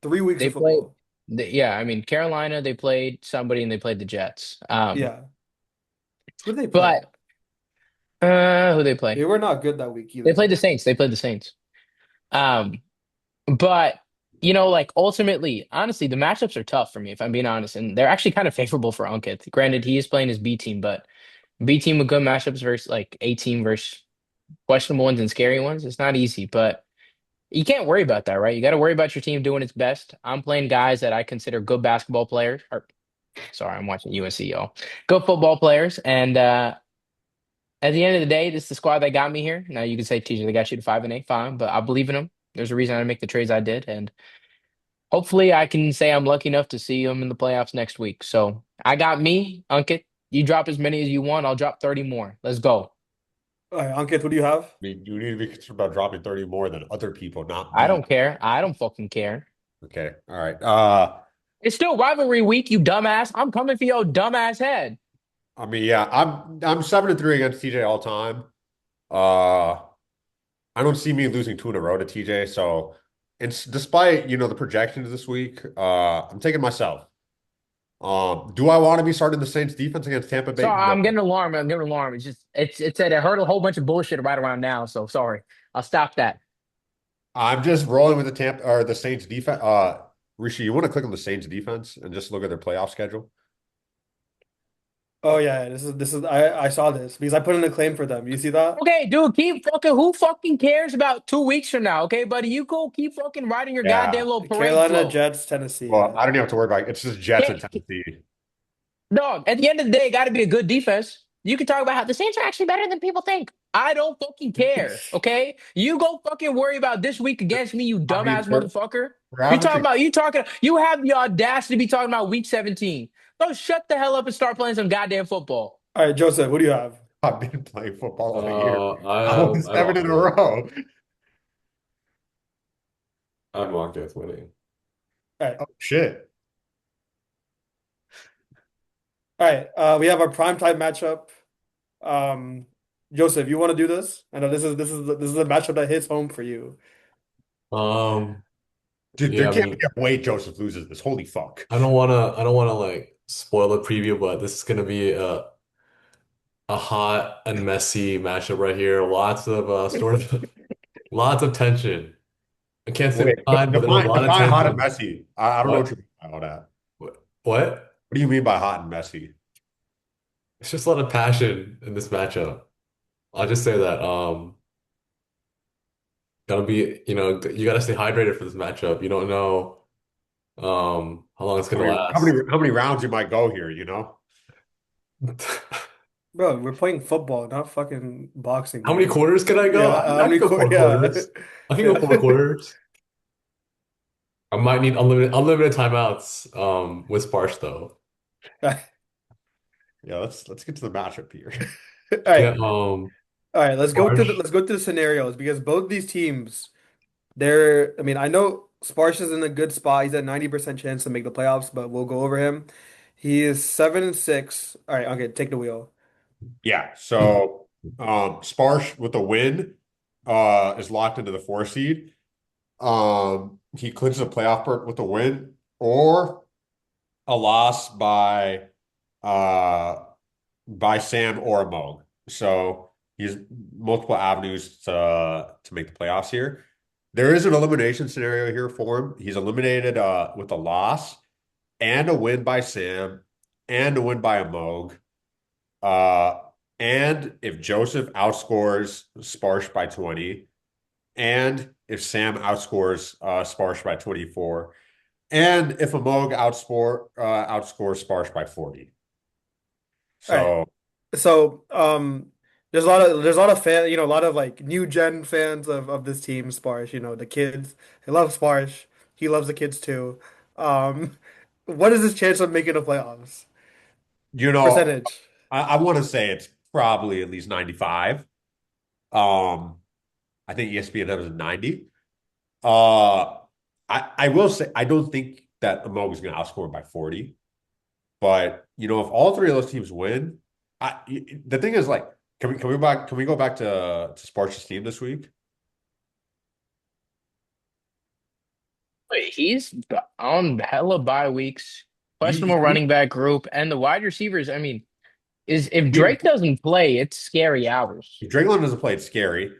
but 3 weeks they of played. football. Yeah, I mean, Carolina, they played somebody and they played the Jets. Yeah. Who did they play? But who they They play? were not good that week They either. played the Saints. They played the Saints. Um, but like ultimately, honestly, the matchups are tough for me, if I'm being honest, and they're actually kind of favorable for Unkith. Granted, he is playing his B team, but B team with good matchups versus like A team versus questionable ones and scary ones. It's not easy, but you can't worry about that, right? You got to worry about your team doing its best. I'm playing guys that I consider good basketball players. Or sorry, I'm watching USC, y'all. Good football players, and at the end of the day, this is the squad that got me here. Now you can say, TJ, they got you to 5-8, fine, but I believe in them. There's a reason I make the trades I did, and hopefully I can say I'm lucky enough to see them in the playoffs next week. So I got me, Unkit. You drop as many as you want. I'll drop 30 more. Let's go. All right, Ankit, who do you have? I mean, you need to be concerned about dropping 30 more than other people, not I me. don't care. I don't fucking care. Okay. All right. It's still rivalry week, you dumbass. I'm coming for your dumbass head. I mean, yeah, I'm 7-3 against TJ all time. Uh, I don't see me losing two in a row to TJ. So, it's despite the projections this week, I'm taking myself. Do I want to be starting the Saints defense against Tampa So Bay? No. I'm getting alarmed. I'm getting alarmed. It's just it said it heard a whole bunch of bullshit right around now. So sorry. I'll stop that. I'm just rolling with the Tampa or the Saints defense. Rishi, you want to click on the Saints defense and just look at their playoff schedule? Oh yeah, this is I saw this because I put in a claim for them. You see that? Okay, dude, keep fucking. Who fucking cares about 2 weeks from now? Okay, buddy, you go keep fucking riding your goddamn Yeah. little parade Carolina, float. Jets, Tennessee. Well, Yeah. I don't even have to worry about it. It's just Jets and Can't, Tennessee. dog. At the end of the day, it got to be a good defense. You can talk about how the Saints are actually better than people think. I don't fucking care. Okay, you go fucking worry about this week against me, you I mean, dumbass motherfucker. for You talking averaging, about you have the audacity to be talking about week 17. Go shut the hell up and start playing some goddamn football. All right, Joseph, who do you have? I've been playing football all year. I was I have seven in a Octave. row. I have Octave winning. All right. Oh shit. All right. We have our primetime matchup. Um, Joseph, you want to do this? I know this is a matchup that hits home for you. Um, Dude, there yeah, I can't be mean, a way Joseph loses this. Holy fuck. I don't wanna like spoil the preview, but this is gonna be a hot and messy matchup right here. Lots of lots of tension. I can't say Wait, the time, but there's a lot of define hot and tension. messy. I don't know what What? you mean by all that. What? What do you mean by hot and messy? It's just a lot of passion in this matchup. I'll just say that. Gotta be, you gotta stay hydrated for this matchup. You don't know how long it's gonna last. How many rounds you might go here, you know? Bro, we're playing football, not fucking boxing, How many man. quarters can I Yeah, go? how I can many go qu four yeah. quarters. I can go four Yeah. quarters. I might need unlimited timeouts with Sparsh though. Yeah, let's get to the matchup here. All Yeah, right. All right, Sparsh. let's go through the scenarios because both these teams, I mean, I know Sparsh is in a good spot. He's at 90% chance to make the playoffs, but we'll go over him. He is 7-6. All right, okay, take the wheel. Yeah, so Sparsh with a win is locked into the 4 seed. He clinches a playoff berth with a win or a loss uh by Sam or a Moog. So he's multiple avenues to make the playoffs here. There is an elimination scenario here for him. He's eliminated with a loss and a win by Sam and a win by a Moog. Uh, and if Joseph outscores Sparsh by 20, and if Sam outscores Sparsh by 24, and if a Moog outscores Sparsh by 40. All right. So So, there's a lot of a lot of like new gen fans of this team, Sparsh, the kids. They love Sparsh. He loves the kids too. Um, what is his chance of making the playoffs? you know, Percentage. I want to say it's probably at least 95. I think ESPN has a 90. Uh, I will say I don't think that Moog is going to outscore him by 40. But if all three of those teams win, the thing is like, can we go back to Sparks' team this week? Wait, he's on hella bye weeks, He, questionable he, running back group, and the wide receivers. I mean, is if he Drake doesn't play, it's scary hours. Draymond doesn't play it scary.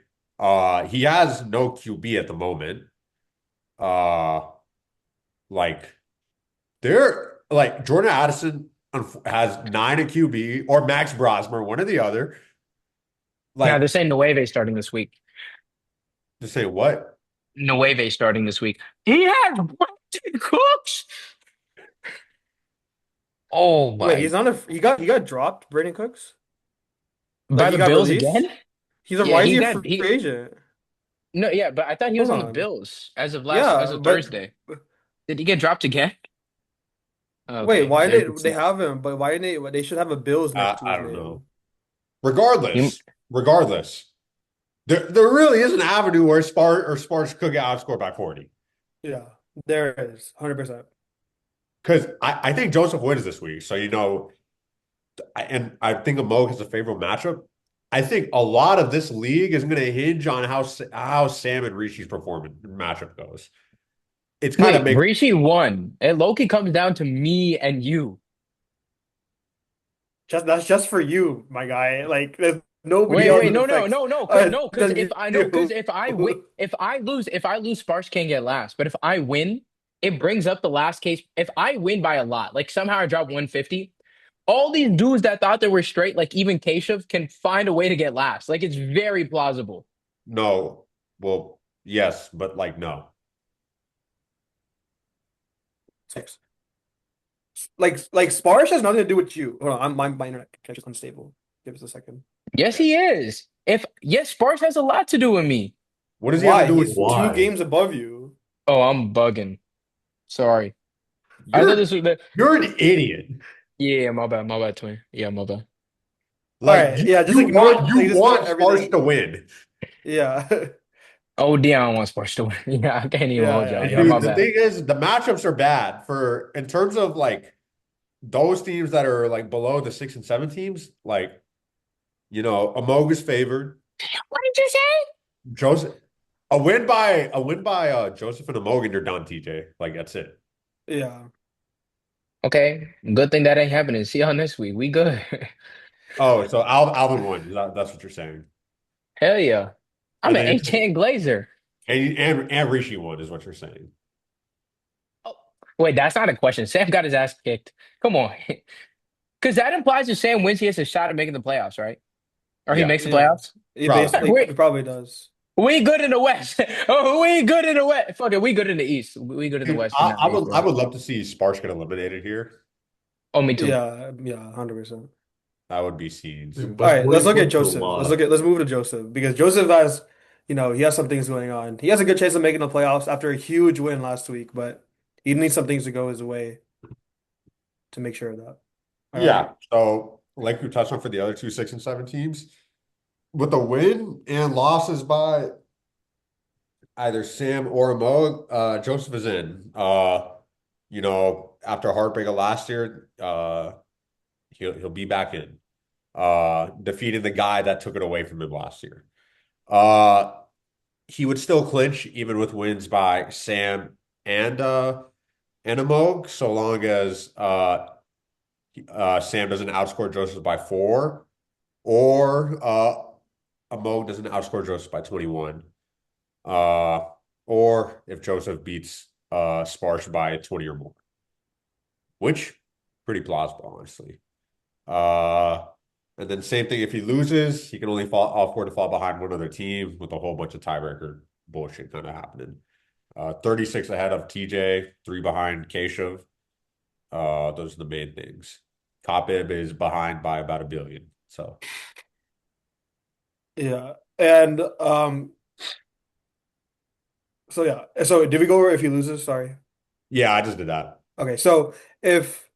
He has no QB at the moment. Uh, like Jordan Addison has nine at QB or Max Brosmer, one or the other. Now Like they're saying Nueve starting this week. to say what? Nueve starting this week. He has Brandon Cooks. Oh Wait, my! he got dropped, Brandon Cooks? Like By he the got Bills again? released? Yeah, Why is he he a got free he. agent? No, yeah, but I thought he was Hold on the on. Bills as Yeah, of but Thursday. Did he get dropped again? wait, Okay, why there's didn't the they stat. have him? But why didn't they should have a Bills next to I his don't know. name. Regardless, regardless, there really is an avenue where Sparks could get outscored by 40. Yeah, there it is. 100%. Because I think Joseph wins this week. So, and I think a Moog has a favorable matchup. I think a lot of this league is going to hinge on how Sam and Rishi's performance matchup goes. It's kind of Wait, make Rishi won. And Loki comes down to me and you. That's just for you, my guy. Like there's nobody else Wait, it affects no, because than because you. if I lose, Sparks can't get last. But if I win, it brings up the last case. If I win by a lot, like somehow I drop 150, all these dudes that thought they were straight, like even Keshav, can find a way to get last. Like it's very plausible. no. Well, yes, but like no. Like Sparsh has nothing to do with you. Hold on, my internet connection is unstable. Give us a second. Yes, he is. If yes, Sparks has a lot to do with me. What does he have to Why? do with He's you? two Why? games above you. Oh, I'm bugging. Sorry. I thought You're this was the you're an idiot. yeah, my bad, twin. Yeah, my bad. All Like right, yeah, just ignore you want Sparks everything. to win. Yeah, Oh, Dion wants Spurs to win. Yeah, I can't even hold yeah, y'all. And Yeah, my dude, the bad. thing is, the matchups are bad for in terms of like those teams that are like below the 6 and 7 teams. Like Amog is favored. What did you say? Joseph, a win by Joseph and Amog, and you're done, TJ. Like that's it. yeah, Okay, good thing that ain't happening. See y'all next week. We good. Oh, so Alvin won. That's what you're saying. Hell yeah. I'm And an then A10 Glazer. and Rishi won is what you're saying. Oh, wait, that's not a question. Sam got his ass kicked. Come on. Because that implies if Sam wins, he has a shot at making the playoffs, right? Or he Yeah, makes the yeah. playoffs? He probably. basically, we he probably does. we good in the West. Oh, we good in the West. Fuck it, we good in the East. We good in the Dude, West for now. East, I bro. would love to see Sparks get eliminated here. Oh, me too. Yeah, yeah, 100%. That would be scenes. Dude, All but right, let's 40 look at points is a Joseph. lot. Let's move to Joseph because Joseph has, he has some things going on. He has a good chance of making the playoffs after a huge win last week, but he needs some things to go his way to make sure of that. All right. Yeah. So, like we touched on for the other two 6 and 7 teams, with a win and losses by either Sam or Mo, Joseph is in. After a heartbreaker last year, he'll be back in. Defeating the guy that took it away from him last year. Uh, he would still clinch even with wins by Sam and a Moog, so long as Sam doesn't outscore Joseph by 4, or a Moog doesn't outscore Joseph by 21. Uh, or if Joseph beats Sparsh by 20 or more, which pretty plausible, honestly. Uh, and then same thing if he loses, he can only afford to fall behind one other team with a whole bunch of tiebreaker bullshit kind of happening. 36 ahead of TJ, 3 behind Keshav. Those are the main things. Kopib is behind by about 1 billion. So Yeah. And so yeah. So did we go over if he loses? Sorry. yeah, I just did that. Okay, so if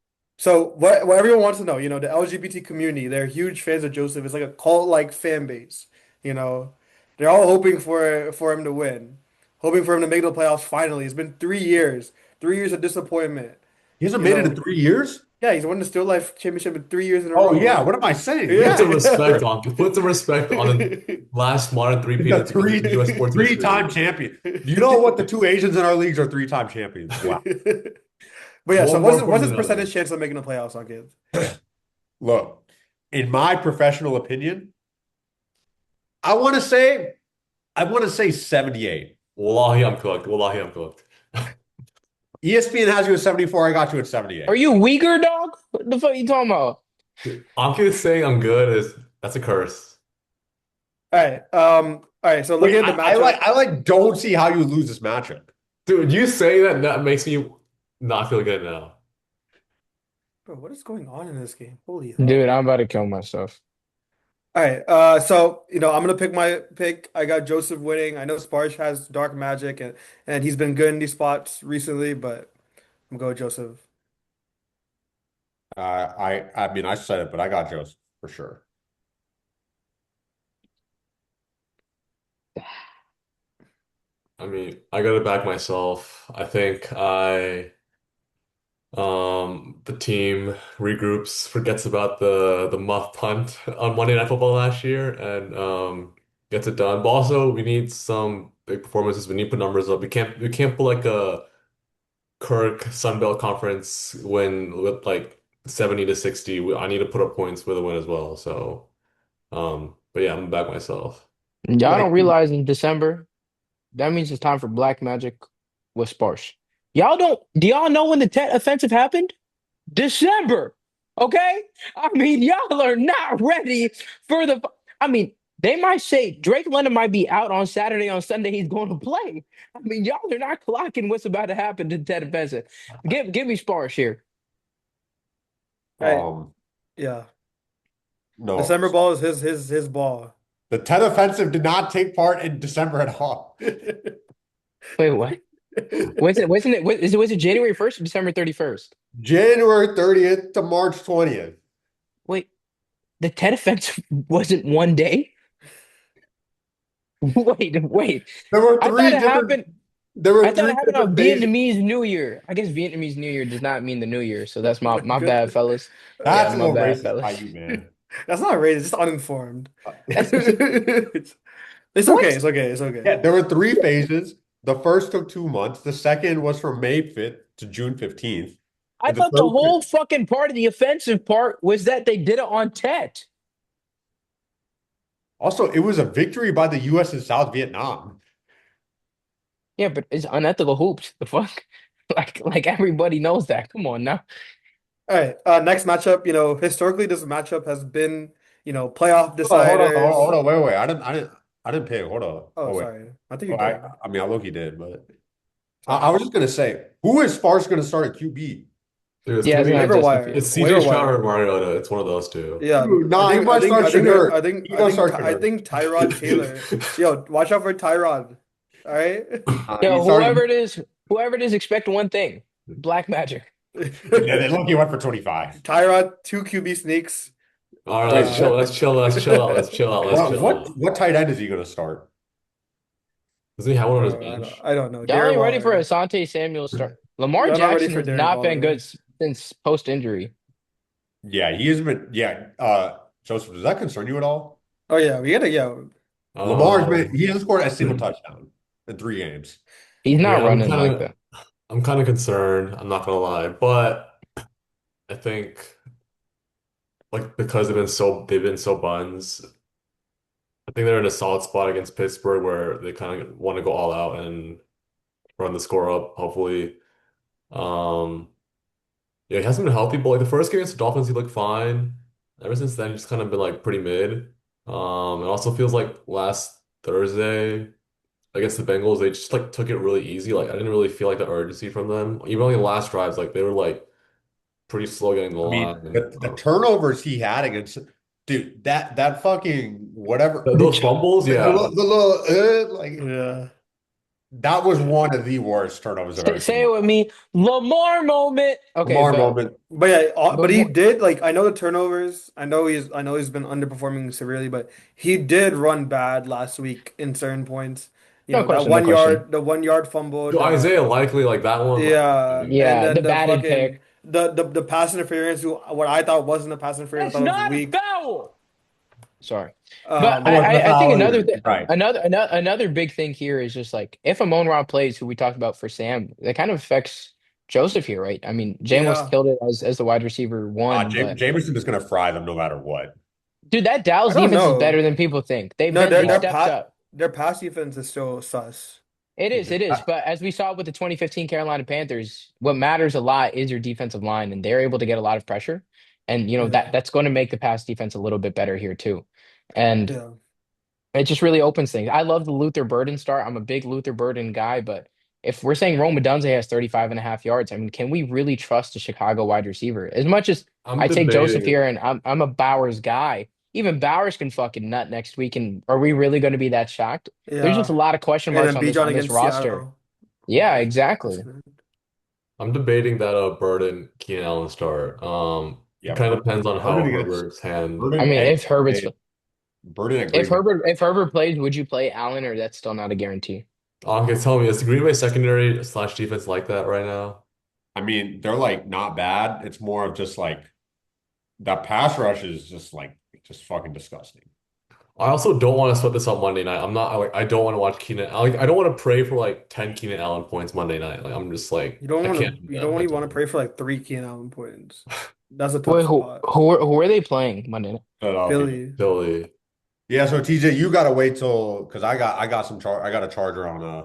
what everyone wants to know, the LGBT community, they're huge fans of Joseph. It's like a cult-like fan base, you know. They're all hoping for him to win, hoping for him to make the playoffs finally. It's been 3 years, 3 years of disappointment, He hasn't you made it in know. 3 years. Yeah, he's won the Still Life Championship in 3 years in a Oh row. yeah, what am I saying? Put some Yeah, respect on. Put some respect on the last modern three-peat the that's in U.S. sports three-time history. champion. Do you know what the two Asians in our leagues are 3-time champions? Wow. But yeah, so One what's more his, from what's his the other. percentage chance of making the playoffs on kids? Look, in my professional opinion, I want to say I want to say 78. Wallahi, I'm cooked. Wallahi, I'm cooked. ESPN has you at 74. I got you at Are 78. you Uyghur, dog? What the fuck you talking about? I'm just saying I'm good is that's a curse. All right, so looking Wait, at the matchup. I like don't see how you lose this matchup. Dude, you saying that makes me not feel good now. Bro, what is going on in this game? Holy Dude, hell. I'm about to kill myself. All right, so I'm gonna pick my pick. I got Joseph winning. I know Sparsh has dark magic and he's been good in these spots recently, but I'm going with Joseph. I mean I said it, but I got Joseph for sure. I mean, I gotta back myself. I think the team regroups, forgets about the muff punt on Monday Night Football last year, and gets it done. But also, we need some big performances. We need to put numbers up. We can't put like a Kirk Sun Belt Conference win with like 70-60. I need to put up points with a win as well. So, but yeah, I'm gonna back myself. Y'all don't Like realize in December, that means it's time for Black Magic with Sparsh. Do y'all know when the Tet offensive happened? December. Okay? I mean, y'all are not ready for the. I mean, they might say Drake London might be out on Saturday. On Sunday, he's going to play. I mean, y'all are not clocking what's about to happen to Ted Offensive. Give me Sparsh here. All right, um yeah. no. December ball is his ball. The 10 offensive did not take part in December at all. Wait, what? Was it January 1st or December 31st? January 30th to March 20th. Wait. The 10 offensive wasn't one day. Wait. There were I thought three it different. happened. There I were thought three it happened different on phases. Vietnamese New Year. I guess Vietnamese New Year does not mean the New Year, so that's my bad, Good. fellas. Yeah, That's a my little bad, racist by fellas. you, man. That's not racist, it's just uninformed. That's It's okay, what? it's okay, it's okay. Yeah, there were three phases. The first took 2 months. The second was from May 5th to June 15th. I And the thought the third, whole fucking part of the offensive part was that they did it on Tet. also, it was a victory by the U.S. in South Vietnam. Yeah, but it's unethical hoops. The fuck? Like everybody knows that. Come on now. All right, next matchup, historically this matchup has been, playoff Hold deciders. on, wait. I didn't pick. Hold on. Oh, Oh, wait. sorry. I think you Oh, I, did. I mean, I low-key did, but I Sorry. was just gonna say, who is Sparks gonna start at QB? Dude, it's Yeah, gonna it's be not Waiver Justin wire. Fields. it's CJ Waiver Stroud or wire. Mariota. It's one of those two. Yeah, Dude, I nah, he think I might think start I think Shador. He I gonna think start I Shador. think Tyrod Taylor. Yo, watch out for Tyrod. All right. He Yo, started. whoever it is, expect one thing: black magic. Yeah, they look. He went for 25. Tyrod, two QB sneaks. All right, let's Wait, chill. Uh, what? Let's chill. Let's chill out. Let's chill out. Let's What? chill What? out. What tight end is he gonna start? Doesn't he have one on his bro, I don't bench? I don't know. Y'all Garrett ain't ready for Waller. Asante Samuel start. Lamar I'm not ready Jackson for has Darren not been good Waller. since post injury. Yeah, he has been. Yeah, Joseph, does that concern you at all? Oh yeah, we gotta Lamar's been. Um, He hasn't scored a single touchdown in 3 games. He's I mean, not running like that. I'm kind of concerned. I'm not gonna lie, but I think like because they've been so buns. I think they're in a solid spot against Pittsburgh where they kind of want to go all out and run the score up. Hopefully, um, yeah, he hasn't been healthy, but like the first game against the Dolphins, he looked fine. Ever since then, he's kind of been like pretty mid. It also feels like last Thursday against the Bengals, they just like took it really easy. Like I didn't really feel like the urgency from them. Even on the last drives, like they were like pretty slow getting the I mean, line. the turnovers he had against, dude, that fucking whatever, The Those ch- fumbles, yeah. the little like yeah. that was one of the worst turnovers I've ever say seen. it with me, Lamar moment. Okay, Lamar but moment. But yeah, but but he more, did like I know the turnovers. I know he's been underperforming severely, but he did run bad last week in certain points. no That question, no one question. yard, the 1 yard fumble, Yo, Isaiah likely like that one, like yeah, dude. and Yeah, then the the batted fucking pick. the pass interference. What I thought wasn't a pass interference, I That's thought it was not a weak. foul. Sorry, but That Um, wasn't a I think foul either. Right. another big thing here is just like if Amon Ra plays, who we talked about for Sam, that kind of affects Joseph here, right? I mean, Jay almost yeah, killed it as the wide receiver one, but Jameson is gonna fry them no matter what. dude, that I Dallas don't defense is better know. than people think. No, They've stepped up. their pass defense is still sus. It is. But as we saw with the 2015 Carolina Panthers, what matters a lot is your defensive line, and they're able to get a lot of pressure. And Yeah, that's going to make the pass defense a little bit better here too. And yeah, it just really opens things. I love the Luther Burden start. I'm a big Luther Burden guy, but if we're saying Rome Odunze has 35 and a half yards, I mean, can we really trust a Chicago wide receiver? As much as I'm I take Joseph debating. here and I'm a Bowers guy, even Bowers can fucking nut next week. And are we really going to be that shocked? There's just a yeah. lot of question And marks then on Bijan this against roster. Seattle. Yeah, That's exactly. good. I'm debating that Burden Keenan Allen start. It Yeah, kind of depends on how Burden against Herbert's hand. I Burden mean, and Burden at Green Bay. If Herbert plays, would you play Allen or that's still not a guarantee? Okay, tell me, is the Green Bay secondary slash defense like that right now? I mean, they're like not bad. It's more of just like that pass rush is just like just fucking disgusting. I also don't want to sweat this up Monday night. I'm not like I don't want to watch Keenan. I don't want to pray for like 10 Keenan Allen points Monday night. Like I'm just like I can't do You that don't want to want to mentally. pray for like three Keenan Allen points. That's a tough Wait, spot. who are they playing Monday night? Philadelphia. Philly. Philly. Yeah, so TJ, you gotta wait till because I got a charger on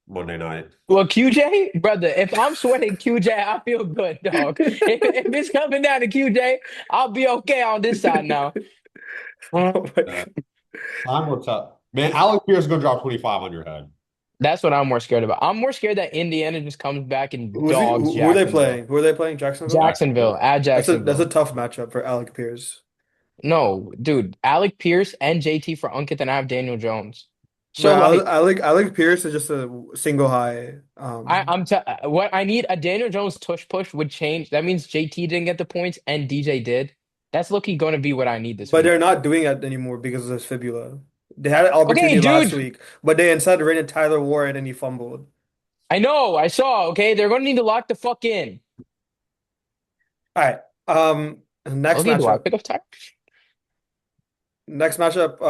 Monday night. Well, QJ, brother, if I'm sweating QJ, I feel good, dog. If it's coming down to QJ, I'll be okay on this side now. Oh my Uh, God. Time will tell. Man, Alec Pierce is gonna drop 25 on your head. That's what I'm more scared about. I'm more scared that Indiana just comes back and dogs Who are they Jacksonville. playing? Who are they playing? Jacksonville? Jacksonville, Jacksonville. at That's a Jacksonville. tough matchup for Alec Pierce. No, dude, Alec Pierce and JT for Unkith and I have Daniel Jones. So But like Alec Pierce is just a single high. what I need a Daniel Jones tush push would change. That means JT didn't get the points and DJ did. That's low-key going to be what I need this But they're week. not doing it anymore because of his fibula. They had an Okay, opportunity last dude. week, but they instead ran into Tyler Warren and he fumbled. I know. I saw. Okay, they're going to need to lock the fuck in. All right. Next Okay, do I matchup. pick up time? Next matchup.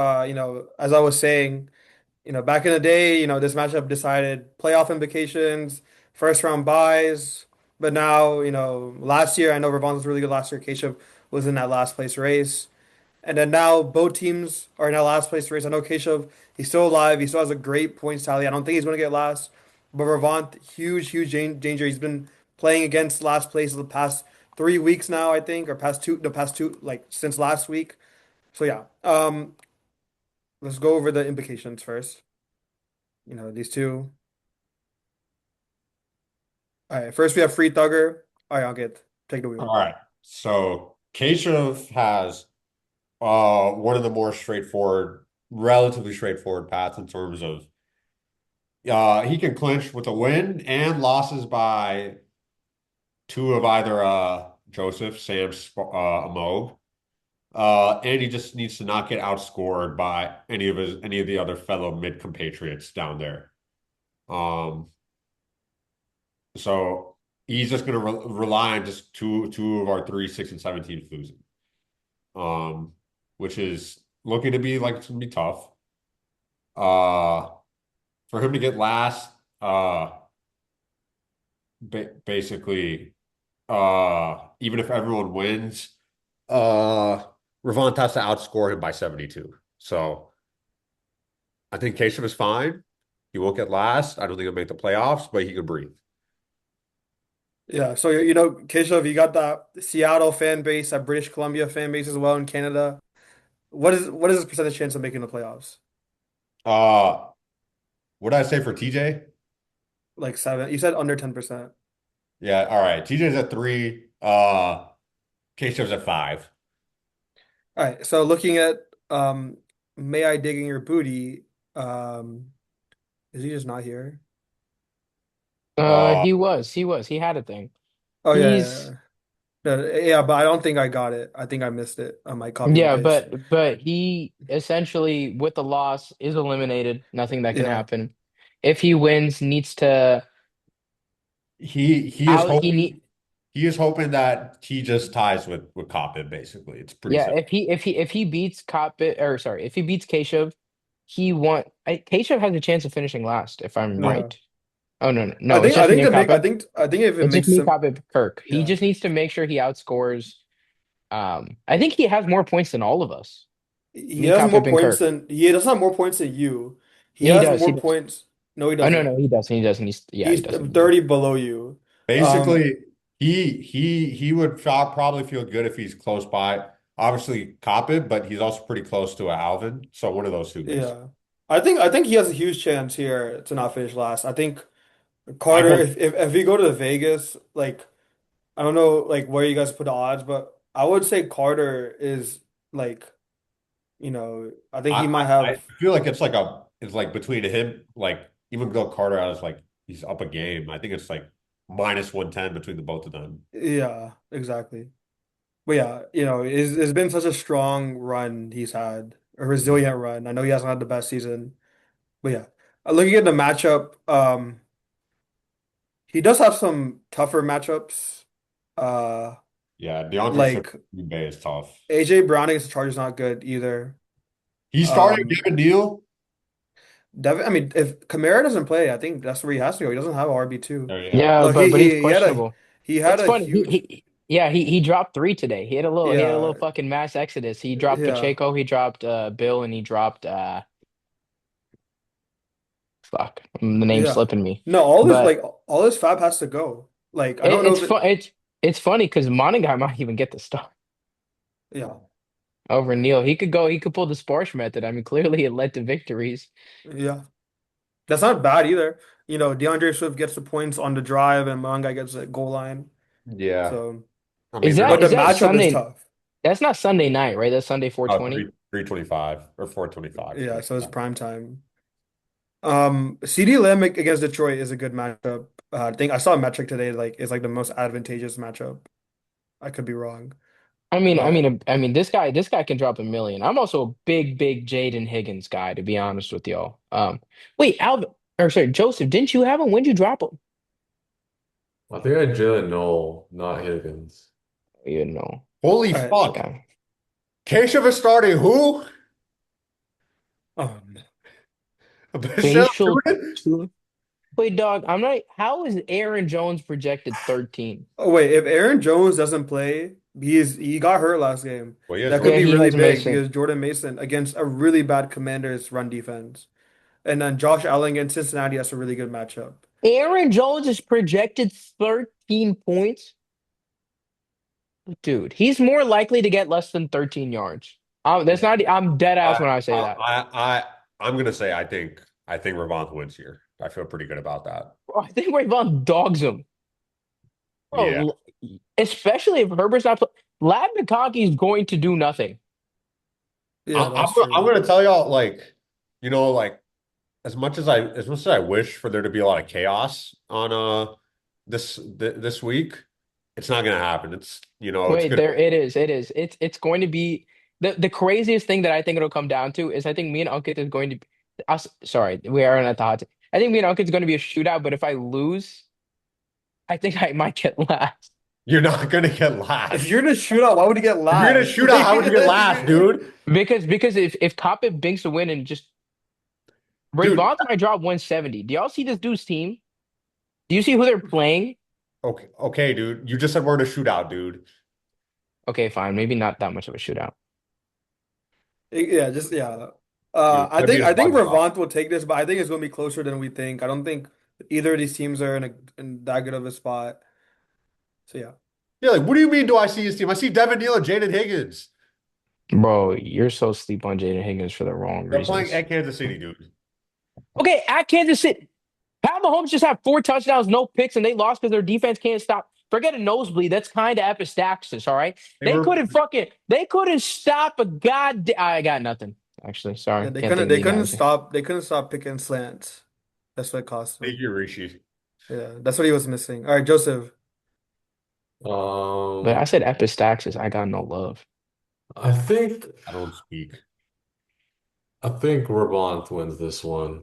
As I was saying, back in the day, this matchup decided playoff implications, first round buys. But now, last year, I know Ravon was really good last year. Keshav was in that last place race. And then now both teams are in that last place race. I know Keshav, he's still alive. He still has a great points tally. I don't think he's going to get last. But Ravon, huge, huge danger. He's been playing against last place the past 3 weeks now, I think, or past two, like since last week. So yeah, let's go over the implications first. These two. All right, first we have Free Thugger. All right, I'll take the All wheel. right. So Keshav has one of the more straightforward, relatively straightforward paths in terms of he can clinch with a win and losses by two of either Joseph, Sam, Moog. And he just needs to not get outscored by any of the other fellow mid compatriots down there. Um, so he's just going to rely on just two of our three, 6 and 17 losing, which is looking to be like it's going to be tough. Uh, for him to get last, basically, even if everyone wins, Ravont has to outscore him by 72. So I think Keshav is fine. He won't get last. I don't think he'll make the playoffs, but he can breathe. Yeah, so Keshav, you got that Seattle fan base, that British Columbia fan base as well in Canada. What is his percentage chance of making the playoffs? Uh, what did I say for TJ? Like seven. You said under 10%. Yeah, all right. TJ's at 3. Keshav's at 5. All right, so looking at May I dig in your booty? Um, is he just not here? Uh, He had a thing. Oh yeah, yeah, He's yeah. Yeah, but I don't think I got it. I think I missed it on my copy and Yeah, paste. but he essentially with the loss is eliminated. Nothing that can Yeah, happen. If he wins, needs to he is out. He hoping need he is hoping that he just ties with Coppin, basically. It's pretty Yeah. simple. If he beats Kopit or sorry, if he beats Keshav, Keshav has a chance of finishing last. If I'm yeah. right. Oh no no I no! It's think I just me think and to make Kopit. I think if it It's just makes me, him, Kopit, Kirk. He yeah. just needs to make sure he outscores. I think he has more points than all of us. He Me, has more Kopit, and points Kirk. than he doesn't have more points than you. He He has does. He more does. points. No, he Oh no doesn't. no he doesn't. He doesn't. He He's doesn't. 30 below you. Um, Basically, he would probably feel good if he's close by. Obviously, Coppin, but he's also pretty close to a Alvin. So one of those two, basically. yeah. I think he has a huge chance here to not finish last. I think I Carter, don't. if we go to Vegas, like I don't know like where you guys put the odds, but I would say Carter is like, I think he I might I have, feel like it's like between him, like even though Carter has like he's up a game. I think it's like -110 between the both of them. yeah, exactly. But yeah, it's been such a strong run he's had, a Mhm. resilient run. I know he hasn't had the best season, but yeah. Looking at the matchup, he does have some tougher matchups. Uh, Yeah, DeAndre Swift like Green Bay is tough. AJ Brown against the Chargers not good either. He's starting Um, Devin Neal. Devin, I mean, if Kamara doesn't play, I think that's where he has to go. He doesn't have RB2. Oh yeah. Yeah, Look, but he's questionable. he had It's a funny. huge, He dropped three today. He had a little yeah, fucking mass exodus. He dropped yeah, Pacheco, he dropped Bill, and he dropped fuck. The name's yeah. slipping me. No, But all his fab has to go. Like I it, don't know it's if it, fun it's funny because Moninga might even get the start yeah, over Neil. He could pull the Sparsh method. I mean, clearly it led to victories. yeah. That's not bad either. DeAndre Swift gets the points on the drive, and Manga gets the goal line. Yeah. So, I Is mean, they're that but not the is that matchup is Sunday? tough. That's not Sunday night, right? That's Sunday 420. 325 or 425 to Yeah, be so it's exact. prime time. CD Lamb against Detroit is a good matchup. I think I saw a metric today, like it's like the most advantageous matchup. I could be wrong. All right. This guy can drop a million. I'm also a big Jaden Higgins guy, to be honest with y'all. Wait, Alvin, or sorry, Joseph, didn't you have him? When'd you drop him? I think I had Jalen Noel, not Higgins. You know, Holy All right. fuck. yeah. Keshav is starting who? Um, Michelle Facial Tootin? two. Wait, dog, I'm not. How is Aaron Jones projected 13? oh wait, if Aaron Jones doesn't play, he got hurt last game. Well, he has That could Yeah, be Jordan. he really has big missing. because Jordan Mason against a really bad Commanders run defense. And then Josh Allen against Cincinnati, that's a really good matchup. Aaron Jones is projected 13 points. Dude, he's more likely to get less than 13 yards. That's Yeah. not. I'm dead ass I, when I say I, that. I, I'm gonna say I think Ravont wins here. I feel pretty good about that. Bro, I think Ravon dogs him. Yeah. Bro, especially if Herbert's not playing. Lab McConkey is going to do nothing. Yeah, I'm that's I'm true. gonna tell y'all like as much as I wish for there to be a lot of chaos on this week, it's not gonna happen. It's Wait, gonna there it is. It is. It's going to be the craziest thing that I think it'll come down to is I think me and Ankit is going to be us. Sorry, we are at the hot. I think me and Ankit is going to be a shootout, but if I lose, I think I might get last. you're not gonna get If last. you're in a shootout, why would you get If you're in a last? shootout, how would you get last, dude? Because if Coppet binks a win and just Ray Dude, Bonds might drop 170. Do y'all see this dude's team? Do you see who they're playing? okay, dude. You just said we're in a shootout, dude. Okay, fine. Maybe not that much of a shootout. Yeah, just yeah. You I gotta beat think us I think bug out. Vermont will take this, but I think it's going to be closer than we think. I don't think either of these teams are in that good of a spot. So yeah. Yeah, like what do you mean do I see his team? I see Devin Neal and Jaden Higgins. Bro, you're so sleep on Jaden Higgins for the wrong They're playing reasons. at Kansas City, dude. Okay, at Kansas City, Pat Mahomes just had 4 touchdowns, no picks, and they lost because their defense can't stop. Forget a nosebleed. That's kind of epistaxis, all right? They were They couldn't stop a god. I got nothing. Actually, Yeah, sorry. Can't think of the analogy. they couldn't stop picking slants. That's what cost Thank them. you, Rishi. Yeah, that's what he was missing. All right, Joseph. But I Um, said epistaxis. I got no love. I think I don't speak. I think Ravont wins this one.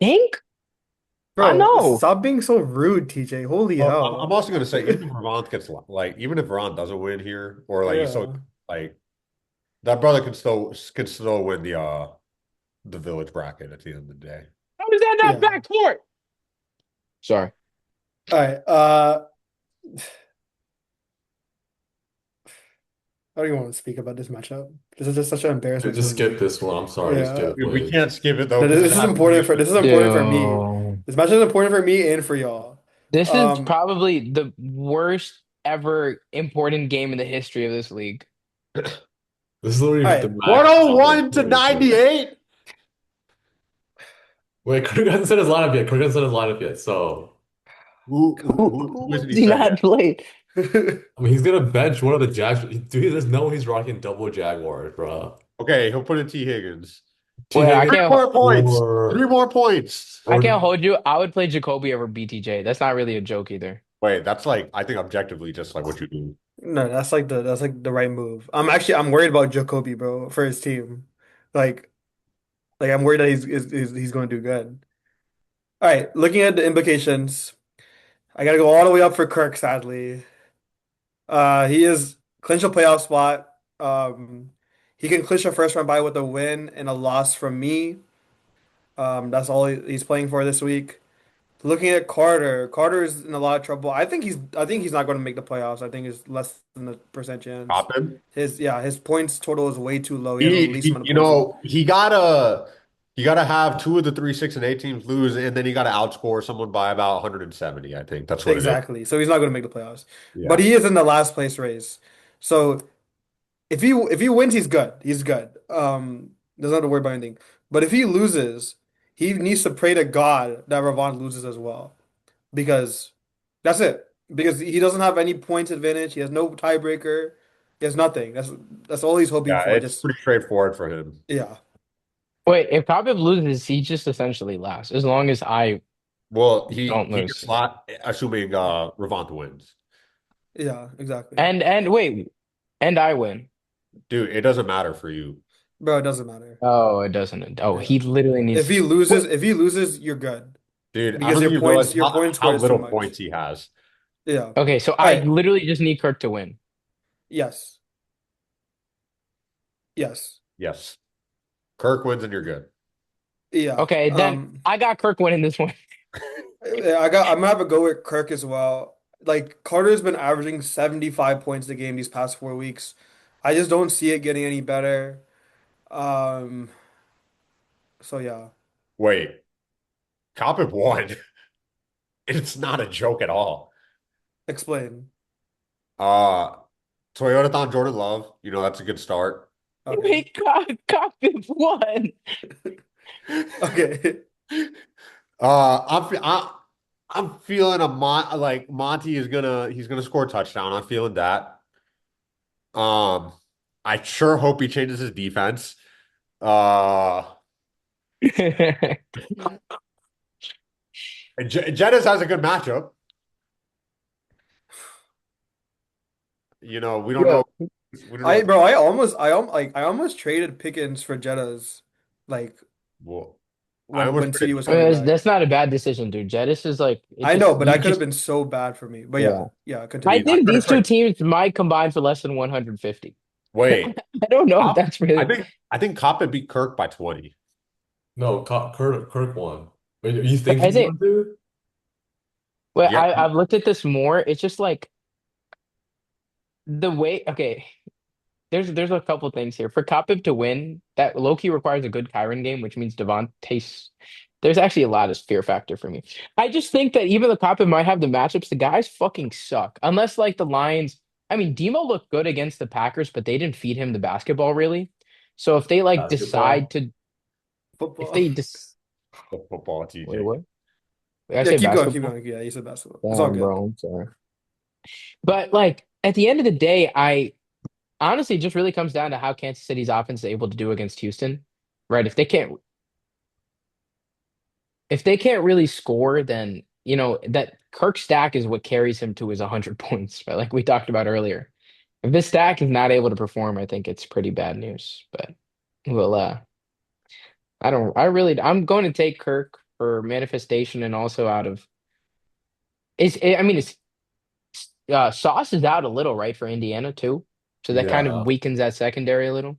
Think? I Bro, know. stop being so rude, TJ. Holy Well, I'm hell. also gonna say even if Vermont doesn't win here, or like he's so Yeah. like that brother can still win the village bracket at the end of the day. How is that not Yeah. backcourt? Sorry. All right. I don't even want to speak about this matchup. This is just such an embarrassment Just for skip me. this one. I'm sorry. Just skip Yeah. it, Dude, we please. can't skip it though because it has to be a This is important for me. Yo. This match is important for me and for y'all. This is Um, probably the worst ever important game in the history of this league. This is literally all the right. max outlet 101 to for it. 98. Wait, Kirk hasn't said his lineup yet. Kirk hasn't said his lineup yet. So, Who Who isn't he has he said not yet? played? I mean, he's gonna bench one of the Jags. Dude, he doesn't know he's rocking double Jaguars, bro. Okay, he'll put in T. Higgins. T. Wait, Higgins Three more points. Three or more points. I or can't hold you. I would play Jacoby over BTJ. That's not really a joke either. Wait, that's like I think objectively just like what you do. No, that's like the right move. I'm worried about Jacoby, bro, for his team. Like I'm worried that he's going to do good. All right, looking at the implications, I gotta go all the way up for Kirk, sadly. He is clinch a playoff spot. He can clinch a first round bye with a win and a loss from me. That's all he's playing for this week. Looking at Carter, Carter is in a lot of trouble. I think he's not going to make the playoffs. I think it's less than a percent chance. Top him. His points total is way too low. He has the least amount of You points. know, he gotta have two of the three, 6 and 8 teams lose, and then he gotta outscore someone by about 170. I think that's what it is. Exactly. So he's not going to make the playoffs. But Yeah. he is in the last place race. So if he wins, he's good. He's good. Doesn't have to worry about anything. But if he loses, he needs to pray to God that Ravon loses as well. Because that's it. Because he doesn't have any points advantage. He has no tiebreaker. He has nothing. That's all he's hoping Yeah, for. it's Just pretty straightforward for him. yeah. Wait, if Khabib loses, he just essentially lasts. As long as I Well, he don't he can lose. slot, assuming Ravont wins. Yeah, exactly. And wait, and I win. Dude, it doesn't matter for you. Bro, it doesn't matter. Oh, it doesn't. Oh, Yeah. he literally If needs. he What? loses, if he loses, you're good Dude, I because don't think you realize your point score how is too little points much. he has. Yeah. All Okay, so I right. literally just need Kirk to win. Yes. Yes. Yes. Kirk wins and you're good. Yeah. Okay, then I got Kirk winning this one. I'm gonna have to go with Kirk as well. Like Carter's been averaging 75 points a game these past 4 weeks. I just don't see it getting any better. Um, so yeah, Wait, Coppin won. It's not a joke at all. explain. Uh, Toyota Jordan Love, that's a good start. Okay. Wait, Cock won. Okay. I'm feeling like Monty he's gonna score a touchdown. I'm feeling that. Um, I sure hope he changes his defense. Uh, Jettis has a good matchup. We don't know. Yo, We don't know. I almost traded Pickens for Jettas, like Well, I almost when CD traded. was I mean, coming back. that's not a bad decision, dude. Jettis is like it I know, just but you that could have just been so bad for me. But yeah. yeah, yeah, I I mean, continue. I think could have these two traded. teams might combine for less than 150. Wait, I don't know if Cop, that's really. I think Coppin beat Kirk by 20. No, Kirk won. Wait, you think I he's think. going to? Well, Yeah, I've looked at this more. It's just like the way. Okay, there's a couple things here for Kopip to win. That Loki requires a good Kyron game, which means Devontae's. There's actually a lot of fear factor for me. I just think that even though Kopip might have the matchups, the guys fucking suck. Unless like the Lions. I mean, Demo looked good against the Packers, but they didn't feed him the basketball really. So if they like decide Basketball. to, if Football. they just the football wait, TJ. what? Did I Yeah, say keep going, keep basketball? going. Yeah, you said basketball. It's all Damn, good. bro, I'm sorry. But like at the end of the day, I honestly it just really comes down to how Kansas City's offense is able to do against Houston, right? If they can't really score, then that Kirk stack is what carries him to his 100 points, right? Like we talked about earlier. If this stack is not able to perform, I think it's pretty bad news. But well, I don't. I really. I'm going to take Kirk for manifestation and also out of. I mean, it's Sauce is out a little, right, for Indiana too, so that kind of Yeah. weakens that secondary a little.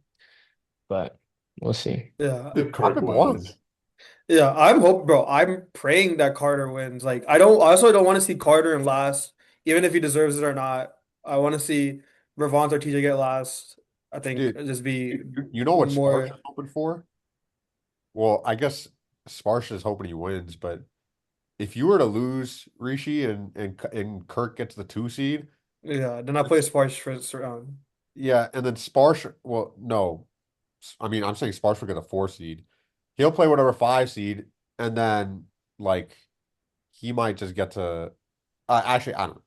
But we'll see. Yeah. If Kirk Coppin won. wins. Yeah, I'm hope, bro. I'm praying that Carter wins. Like, I also don't want to see Carter in last, even if he deserves it or not. I want to see Ravont or TJ get last. I think Dude, it'd just be you know what Sparsh more. is hoping for? Well, I guess Sparsh is hoping he wins, but if you were to lose Rishi and Kirk gets the 2 seed, Yeah, then I play Sparge first round. yeah, and then Sparsh, well, no, I mean, I'm saying Sparsh will get a 4 seed. He'll play whatever 5 seed, and then like he might just get to. Actually, I don't.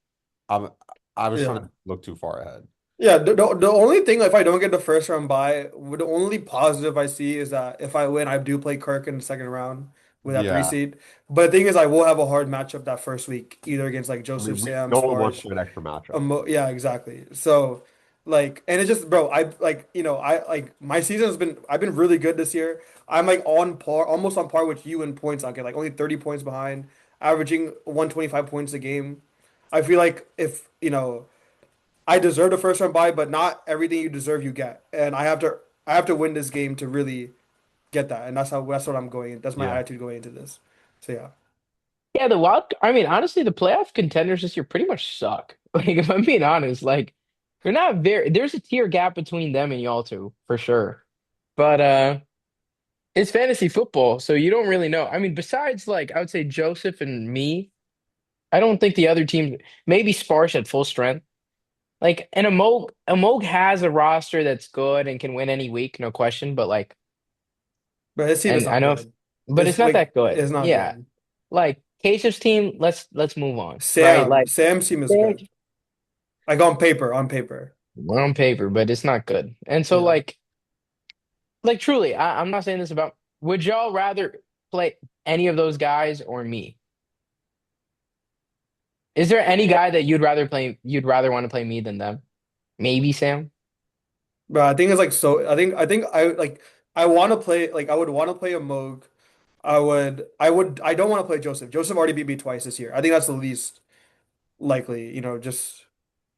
I'm. I was trying Yeah. to look too far ahead. Yeah, the only thing if I don't get the first round bye, the only positive I see is that if I win, I do play Kirk in the second round with that three Yeah, seed. But the thing is, I will have a hard matchup that first week, either against like I mean, Joseph, Sam, no one wants Sparge. to an extra matchup. Yeah, exactly. So, like, and it's just, bro, I like my season has been, I've been really good this year. I'm like on par, almost on par with you in points. I get like only 30 points behind, averaging 125 points a game. I feel like if, I deserve the first round bye, but not everything you deserve you get. And I have to win this game to really get that. And that's what I'm going. That's my Yeah, attitude going into this. So yeah. Yeah, the wild. I mean, honestly, the playoff contenders this year pretty much suck. Like, if I'm being honest, like they're not very. There's a tier gap between them and y'all two for sure. But it's fantasy football, so you don't really know. I mean, besides like I would say Joseph and me, I don't think the other team. Maybe Sparsh at full strength. Like, and Amog has a roster that's good and can win any week, no question. But like, But his team is and I not know, if, good. but It's it's not like that good. it's not Yeah, good. like Case's team. Let's move on, right? Like. Sam's team is good. Like on paper, on paper. On paper, but it's not good. And so Yeah. like truly, I'm not saying this about would y'all rather play any of those guys or me? Is there any guy that you'd rather want to play me than them? Maybe Sam. But I think it's like so. I think I like I want to play like I would want to play a Moog. I don't want to play Joseph. Joseph already beat me twice this year. I think that's the least likely. Just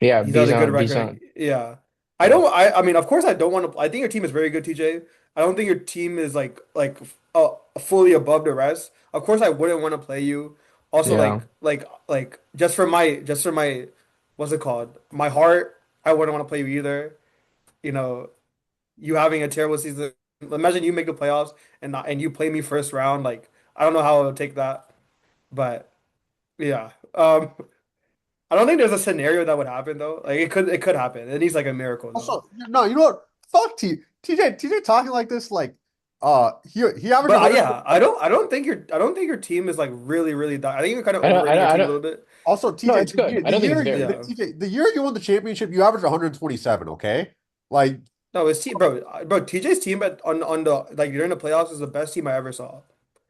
Yeah, he's had a good Bison, record. Bison. Yeah. I Yeah. don't. I mean, of course, I don't want to. I think your team is very good, TJ. I don't think your team is fully above the rest. Of course, I wouldn't want to play you. Also, Yeah. just for my what's it called? My heart. I wouldn't want to play you either. You know, you having a terrible season. Imagine you make the playoffs and you play me first round. Like I don't know how I would take that, but yeah. I don't think there's a scenario that would happen though. Like it could happen. It needs like a miracle though. Also, no, you know what? Fuck TJ talking like this, like, he averaged But 100. yeah, I don't think your team is like really really that. I think you're kind of I don't, I overrating don't, your I team a don't. little bit. Also, No, TJ, it's good. I don't think it's very good. Yeah. TJ, the year you won the championship, you averaged 127. Okay, like, No, it's team, bro. TJ's team on the like during the playoffs is the best team I ever saw.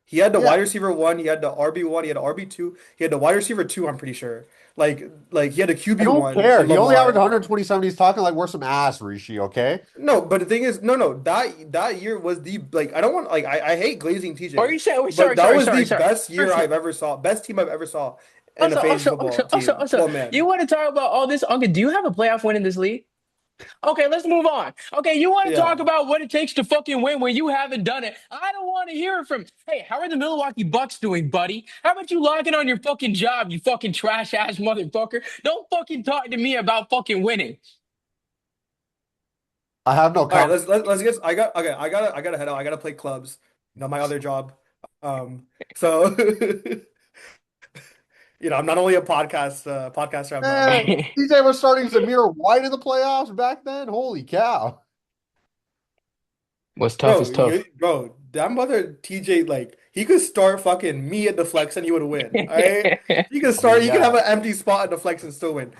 He had the yeah, wide receiver one, he had the RB one, he had the RB two, he had the wide receiver two. I'm pretty sure. Like he had the I QB don't one care. in He only averaged Lamar. 127. He's talking like we're some ass, Rishi. Okay, No, but the thing is, no. That year was the like I don't want like I hate glazing Or TJ, you say, oh, but sorry, that sorry, was the sorry, sorry. best year Sorry. I've ever saw, best team I've ever saw in a Also, fantasy also, football also, also, team. also, Well, man, you want to talk about all this? Okay, do you have a playoff win in this league? Okay, let's move on. Okay, you want to talk yeah. about what it takes to fucking win when you haven't done it? I don't want to hear it from. Hey, how are the Milwaukee Bucks doing, buddy? How about you logging on your fucking job, you fucking trash ass motherfucker? Don't fucking talk to me about fucking winning. I have no All right, comment. let's get. I got okay. I gotta head out. I gotta play clubs. My other job. So I'm not only a podcaster. I'm Man, TJ was starting Zamir White in the playoffs back then. Holy cow! What's tough is bro. tough. That mother TJ like he could start fucking me at the flex and he would win. All right, he could I mean, start. He could have yeah, an empty spot at the flex and still win.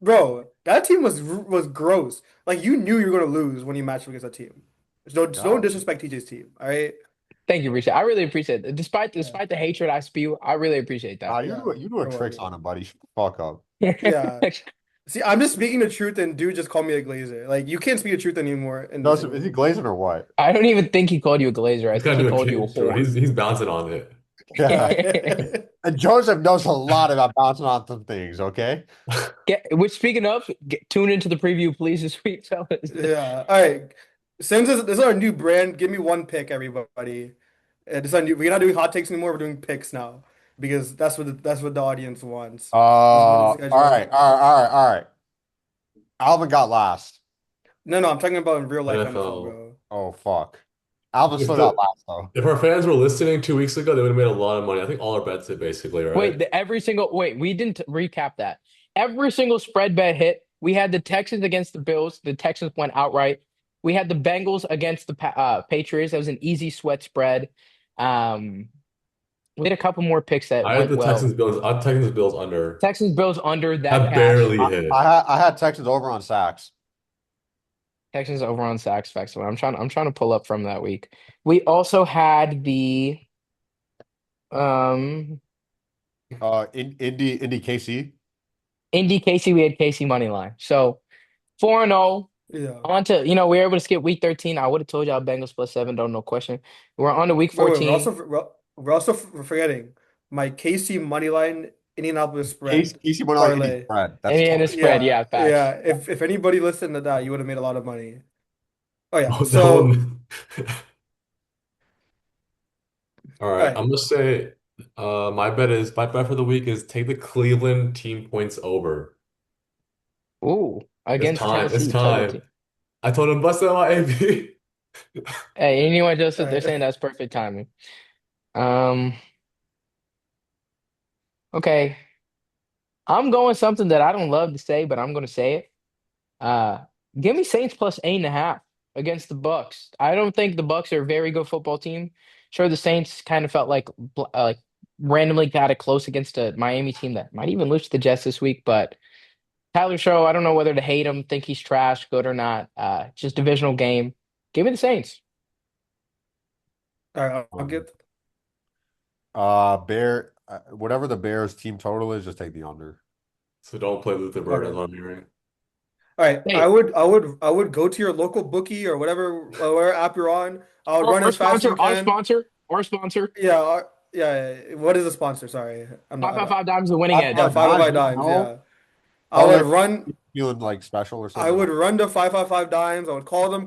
Bro, that team was gross. Like you knew you were gonna lose when you matched against that team. There's no yeah. disrespect TJ's team. All right. Thank you, Risha. I really appreciate it. Despite Yeah. despite the hatred I spew, I really appreciate Nah, that. Yeah. you doing You're tricks welcome. on him, buddy. Shut the fuck up. Yeah. See, I'm just speaking the truth, and dude just called me a glazer. Like, you can't speak the truth anymore in this Joseph, is he room. glazing or what? I don't even think he called you a glazer. I He's think kind he of doing called you a king, bro. whore. He's bouncing on it. Yeah. Yeah. And Joseph knows a lot about bouncing on some things, okay? Which speaking of, tune into the preview, please, this week, fellas. Yeah. All right. Since this is our new brand, give me one pick, everybody. This is our new, we're not doing hot takes anymore. We're doing picks now because that's what the audience wants. This is All schedule. right, all right, all right, all right. Alvin got last. No, I'm talking about in real life NFL, NFL. bro. Oh fuck. Alvin If still got the last though. if our fans were listening 2 weeks ago, they would have made a lot of money. I think all our bets hit basically, right? Wait, we didn't recap that. Every single spread bet hit. We had the Texans against the Bills. The Texans went outright. We had the Bengals against the Patriots. That was an easy sweat spread. Um, we had a couple more picks that I had went the Texans well. Bills. I had Texans Bills under. Texans Bills under that That cash. barely hit. I had Texans over on sacks. Texans over on sacks facts. I'm trying to pull up from that week. We also had the um Indy KC. Indy Casey. We had Casey money line. So 4-0. Yeah. On to, we were able to skip week 13. I would have told y'all Bengals +7, don't no question. We're on to week Wait. We're 14. also we're also forgetting my KC money line Indianapolis spread Casey went on Indy parlay. spread. That's Indiana tough. spread, Yeah, yeah, facts. yeah. If anybody listened to that, you would have made a lot of money. Oh yeah. Oh, that So one. All all right, right. I'm gonna say my bet for the week is take the Cleveland team points over. Ooh, It's against time. It's Tennessee, tough time. team. I told him bust out my AP. Hey, you know what, All Joseph? They're right. saying that's perfect timing. Um, okay. I'm going something that I don't love to say, but I'm going to say it. Uh, Give me Saints +8.5 against the Bucks. I don't think the Bucks are a very good football team. Sure, the Saints kind of felt like randomly got it close against a Miami team that might even lose to the Jets this week. But Tyler Show, I don't know whether to hate him, think he's trash, good or not. Just divisional game. Give me the Saints. All right. I'll Um, get. Bear, whatever the Bears team total is, just take the under. So don't play Luther Bird, as Okay. I'm hearing. All right. Hey, I would go to your local bookie or whatever app you're on. I would run our as fast as sponsor, you can. our sponsor. Yeah, yeah. What is the sponsor? Sorry, I'm not. 555 dimes the winning edge. 555 dimes. 505 What the dimes. hell? Yeah, I Oh, would they're run. feeling like special or I something. would run to 555 dimes. I would call them,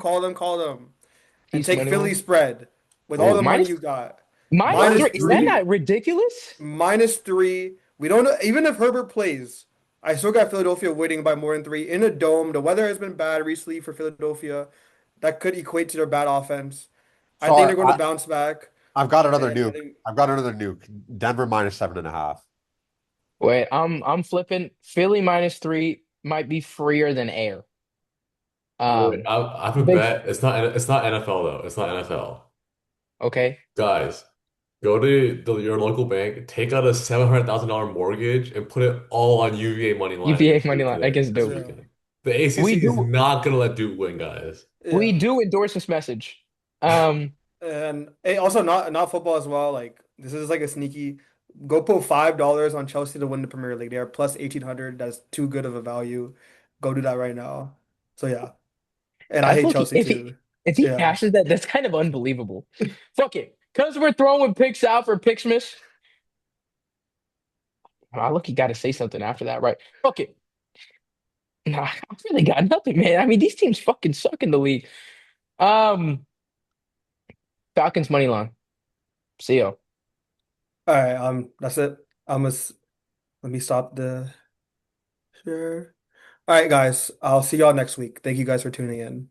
and Chiefs take money Philly line. spread with all Oh, the money you got. minus Minus three. Minus Is that three. three, not ridiculous? -3. We don't know. Even if Herbert plays, I still got Philadelphia winning by more than 3 in a dome. The weather has been bad recently for Philadelphia. That could equate to their bad offense. I So think they're going to bounce back, I've got another and I nuke. think I've got another nuke. Denver -7.5. Wait, I'm flipping. Philly -3 might be freer than air. Wait, Um, I have a big. bet. It's not NFL though. It's not NFL. Okay, Guys, go to your local bank, take out a $700,000 mortgage, and put it all on UVA money line UVA against money Duke line today, against this Duke. yeah, weekend. The We ACC is do not gonna let Duke win, guys. we yeah. do endorse this message. Um, And hey, also not football as well. Like this is like a sneaky. Go put $5 on Chelsea to win the Premier League. They are plus 1800. That's too good of a value. Go do that right now. So yeah, and I I hate feel like Chelsea too. if he Yeah, cashes that, that's kind of unbelievable. Fuck it, because we're throwing picks out for Picksmas. I look, you got to say something after that, right? Fuck it. Nah, I really got nothing, man. I mean, these teams fucking suck in the league. Um, Falcons money line. See ya. all right. That's it. Let me stop the share. All right, guys. I'll see y'all next week. Thank you guys for tuning in.